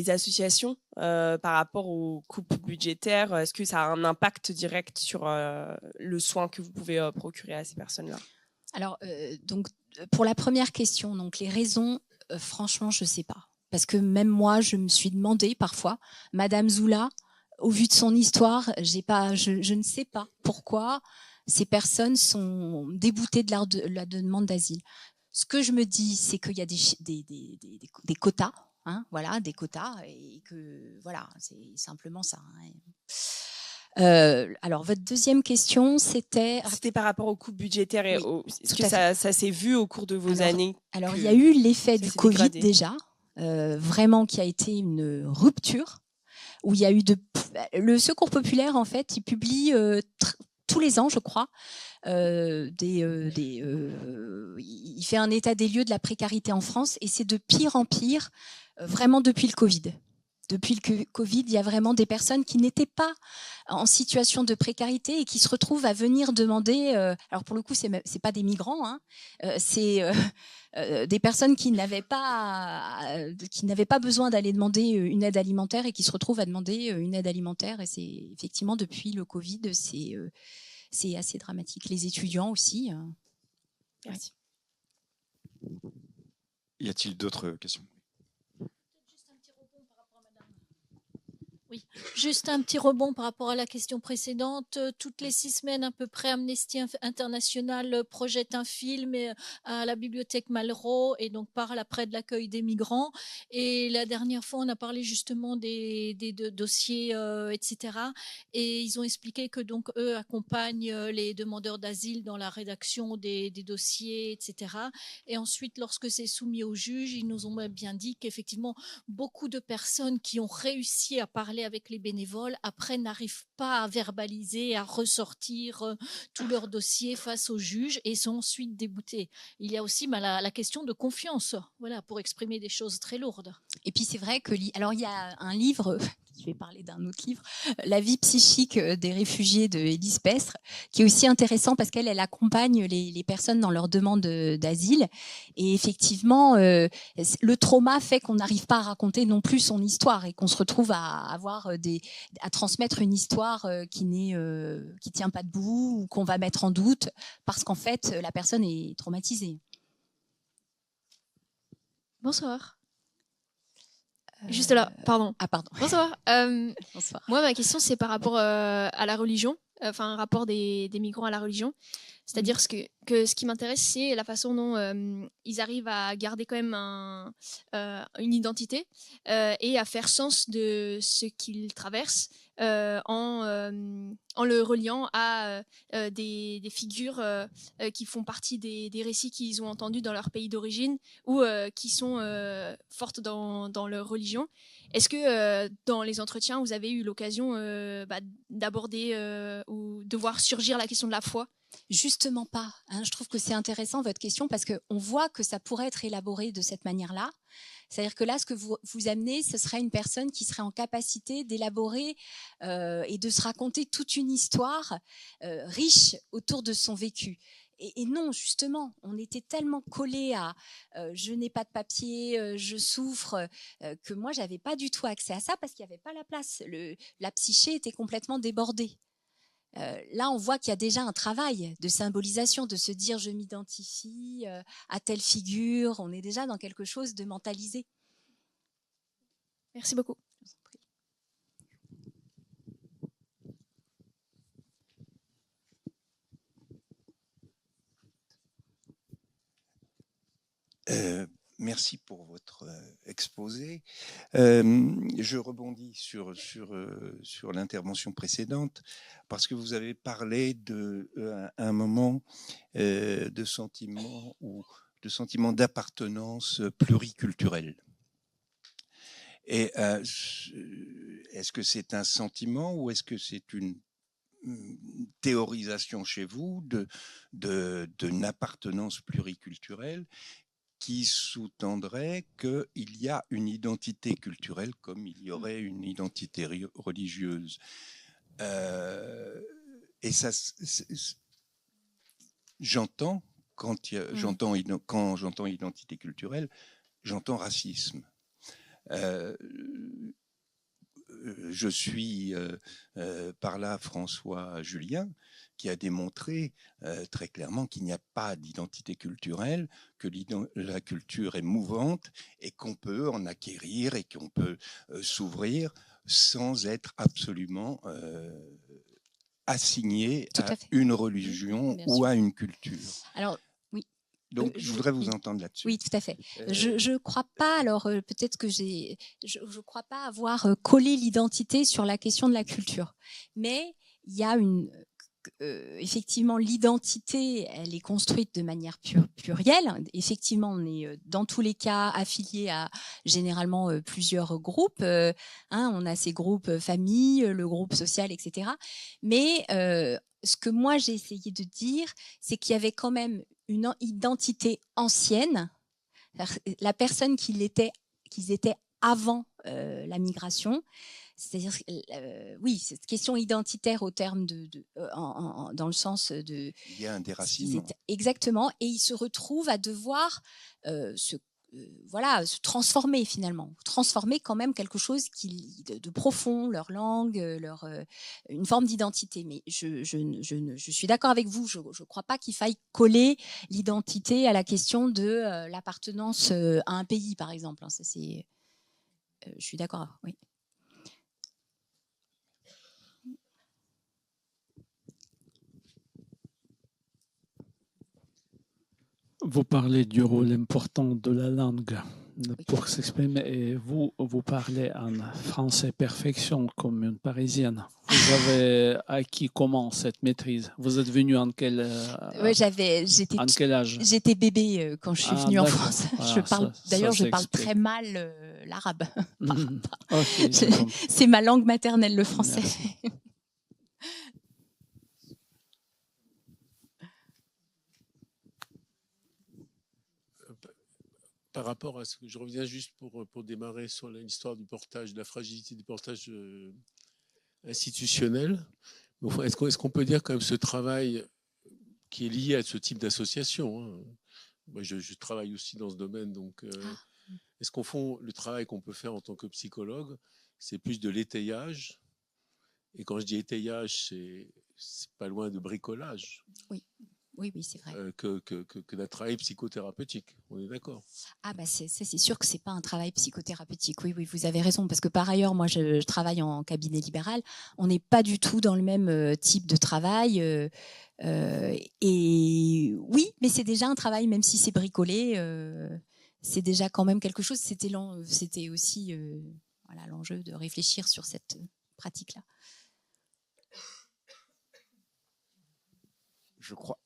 associations par rapport aux coupes budgétaires? Est-ce que ça a un impact direct sur le soin que vous pouvez procurer à ces personnes-là? Alors, donc, pour la première question, donc les raisons, franchement, je ne sais pas. Parce que même moi, je me suis demandé parfois, Madame Zoula, au vu de son histoire, je ne sais pas pourquoi ces personnes sont déboutées de la demande d'asile. Ce que je me dis, c'est qu'il y a des quotas, hein, voilà, des quotas, et que voilà, c'est simplement ça. Hein. Alors, votre deuxième question, c'était... C'était par rapport aux coupes budgétaires. Et Oui, est-ce tout que à fait. ça s'est vu au cours de vos années? Alors, il y a eu l'effet du s'est Covid dégradé. déjà, vraiment qui a été une rupture, où il y a eu le Secours populaire, en fait, il publie tous les ans, je crois, il fait un état des lieux de la précarité en France, et c'est de pire en pire, vraiment depuis le Covid. Depuis le Covid, il y a vraiment des personnes qui n'étaient pas en situation de précarité et qui se retrouvent à venir demander. Alors pour le coup, c'est pas des migrants, hein, c'est des personnes qui n'avaient pas besoin d'aller demander une aide alimentaire et qui se retrouvent à demander une aide alimentaire. Et c'est effectivement depuis le Covid, c'est assez dramatique. Les étudiants aussi. Merci. Y a-t-il d'autres questions? Oui, juste un petit rebond par rapport à la question précédente. Toutes les 6 semaines à peu près, Amnesty International projette un film à la bibliothèque Malraux et donc parle après de l'accueil des migrants. Et la dernière fois, on a parlé justement des dossiers, etc. Et ils ont expliqué que donc eux accompagnent les demandeurs d'asile dans la rédaction des dossiers, etc. Et ensuite, lorsque c'est soumis au juge, ils nous ont bien dit qu'effectivement, beaucoup de personnes qui ont réussi à parler avec les bénévoles, après n'arrivent pas à verbaliser, à ressortir tout leur dossier face au juge et sont ensuite déboutés. Il y a aussi la question de confiance, voilà, pour exprimer des choses très lourdes. Et puis c'est vrai que, alors il y a un livre, je vais parler d'un autre livre, La vie psychique des réfugiés de Élise Pestre, qui est aussi intéressant parce qu'elle accompagne les personnes dans leur demande d'asile. Et effectivement, le trauma fait qu'on n'arrive pas à raconter non plus son histoire et qu'on se retrouve à transmettre une histoire qui tient pas debout ou qu'on va mettre en doute parce qu'en fait la personne est traumatisée. Bonsoir. Juste là, pardon. Ah pardon. Bonsoir. Bonsoir. Moi, ma question, c'est par rapport à la religion, enfin un rapport des migrants à la religion. C'est-à-dire que ce qui m'intéresse, c'est la façon dont ils arrivent à garder quand même une identité et à faire sens de ce qu'ils traversent en le reliant à des figures qui font partie des récits qu'ils ont entendus dans leur pays d'origine ou qui sont fortes dans leur religion. Est-ce que dans les entretiens, vous avez eu l'occasion d'aborder ou de voir surgir la question de la foi? Justement pas. Hein. Je trouve que c'est intéressant votre question parce qu'on voit que ça pourrait être élaboré de cette manière-là. C'est-à-dire que là, ce que vous amenez, ce serait une personne qui serait en capacité d'élaborer et de se raconter toute une histoire riche autour de son vécu. Et non, justement, on était tellement collés à je n'ai pas de papier, je souffre, que moi, j'avais pas du tout accès à ça parce qu'il n'y avait pas la place. La psyché était complètement débordée. Là, on voit qu'il y a déjà un travail de symbolisation, de se dire je m'identifie à telle figure. On est déjà dans quelque chose de mentalisé. Merci beaucoup. Merci pour votre exposé. Je rebondis sur l'intervention précédente parce que vous avez parlé à un moment de sentiment d'appartenance pluriculturelle. Et est-ce que c'est un sentiment ou est-ce que c'est une théorisation chez vous d'une appartenance pluriculturelle qui sous-tendrait qu'il y a une identité culturelle comme il y aurait une identité religieuse. Et ça, j'entends, quand j'entends identité culturelle, j'entends racisme. Je suis par là François Julien, qui a démontré très clairement qu'il n'y a pas d'identité culturelle, que la culture est mouvante et qu'on peut en acquérir et qu'on peut s'ouvrir sans être absolument assigné à une religion ou à une culture. Alors, oui. Donc, je voudrais vous entendre là-dessus. Oui, tout à fait. Je crois pas, alors peut-être que je crois pas avoir collé l'identité sur la question de la culture. Mais il y a effectivement, l'identité, elle est construite de manière plurielle. Effectivement, on est dans tous les cas affilié à généralement plusieurs groupes. On a ces groupes famille, le groupe social, etc. Mais ce que moi j'ai essayé de dire, c'est qu'il y avait quand même une identité ancienne, la personne qu'ils étaient avant la migration. C'est-à-dire, oui, cette question identitaire au terme dans le sens de... Il y a un déracinement. Exactement, et ils se retrouvent à devoir se transformer finalement, transformer quand même quelque chose de profond, leur langue, une forme d'identité. Mais je suis d'accord avec vous, je ne crois pas qu'il faille coller l'identité à la question de l'appartenance à un pays, par exemple. Ça, je suis d'accord, oui. Vous parlez du rôle important de la langue pour s'exprimer et vous parlez en français perfection comme une Parisienne. Vous avez acquis comment cette maîtrise? Vous êtes venu en quel âge? J'étais bébé quand je suis venue en France. Voilà, je parle très mal l'arabe. Okay, c'est ma langue maternelle, le français. Merci. Par rapport à ce que je reviens juste pour démarrer sur l'histoire du portage, de la fragilité du portage institutionnel. Est-ce qu'on peut dire quand même ce travail qui est lié à ce type d'association, hein. Moi, je travaille aussi dans ce domaine, donc est-ce qu'au fond, le travail qu'on peut faire en tant que psychologue, c'est plus de l'étayage? Et quand je dis étayage, c'est pas loin de bricolage. Oui. Oui, c'est vrai. Que d'un travail psychothérapeutique, on est d'accord. Ah c'est sûr que c'est pas un travail psychothérapeutique. Oui, vous avez raison, parce que par ailleurs, moi, je travaille en cabinet libéral. On n'est pas du tout dans le même type de travail. Et oui, mais c'est déjà un travail, même si c'est bricolé, c'est déjà quand même quelque chose. C'était aussi l'enjeu de réfléchir sur cette pratique-là. Je crois.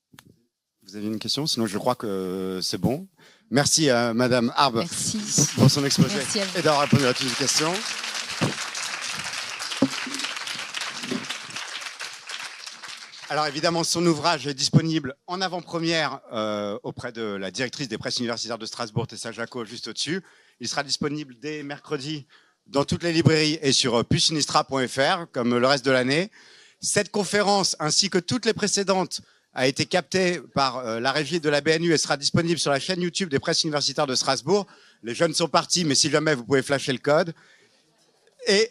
Vous avez une question? Sinon, je crois que c'est bon. Merci à Madame Arbe pour son exposé et d'avoir répondu à toutes les questions. Alors évidemment, son ouvrage est disponible en avant-première auprès de la directrice des presses universitaires de Strasbourg, Tessa Jaco, juste au-dessus. Il sera disponible dès mercredi dans toutes les librairies et sur pusinistra.fr, comme le reste de l'année. Cette conférence, ainsi que toutes les précédentes, a été captée par la régie de la BNU et sera disponible sur la chaîne YouTube des presses universitaires de Strasbourg. Les jeunes sont partis, mais si jamais, vous pouvez flasher le code. Et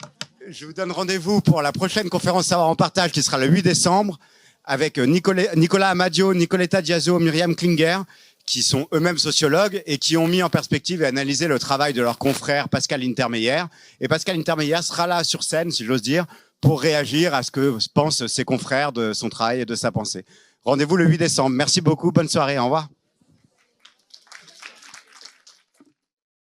je vous donne rendez-vous pour la prochaine conférence Savoir en partage qui sera le 8 décembre avec Nicolas Amadio, Nicoletta Diazo, Myriam Klinger, qui sont eux-mêmes sociologues et qui ont mis en perspective et analysé le travail de leur confrère Pascal Intermeyer. Et Pascal Intermeyer sera là sur scène, si j'ose dire, pour réagir à ce que pensent ses confrères de son travail et de sa pensée. Rendez-vous le 8 décembre. Merci beaucoup. Bonne soirée. Au revoir.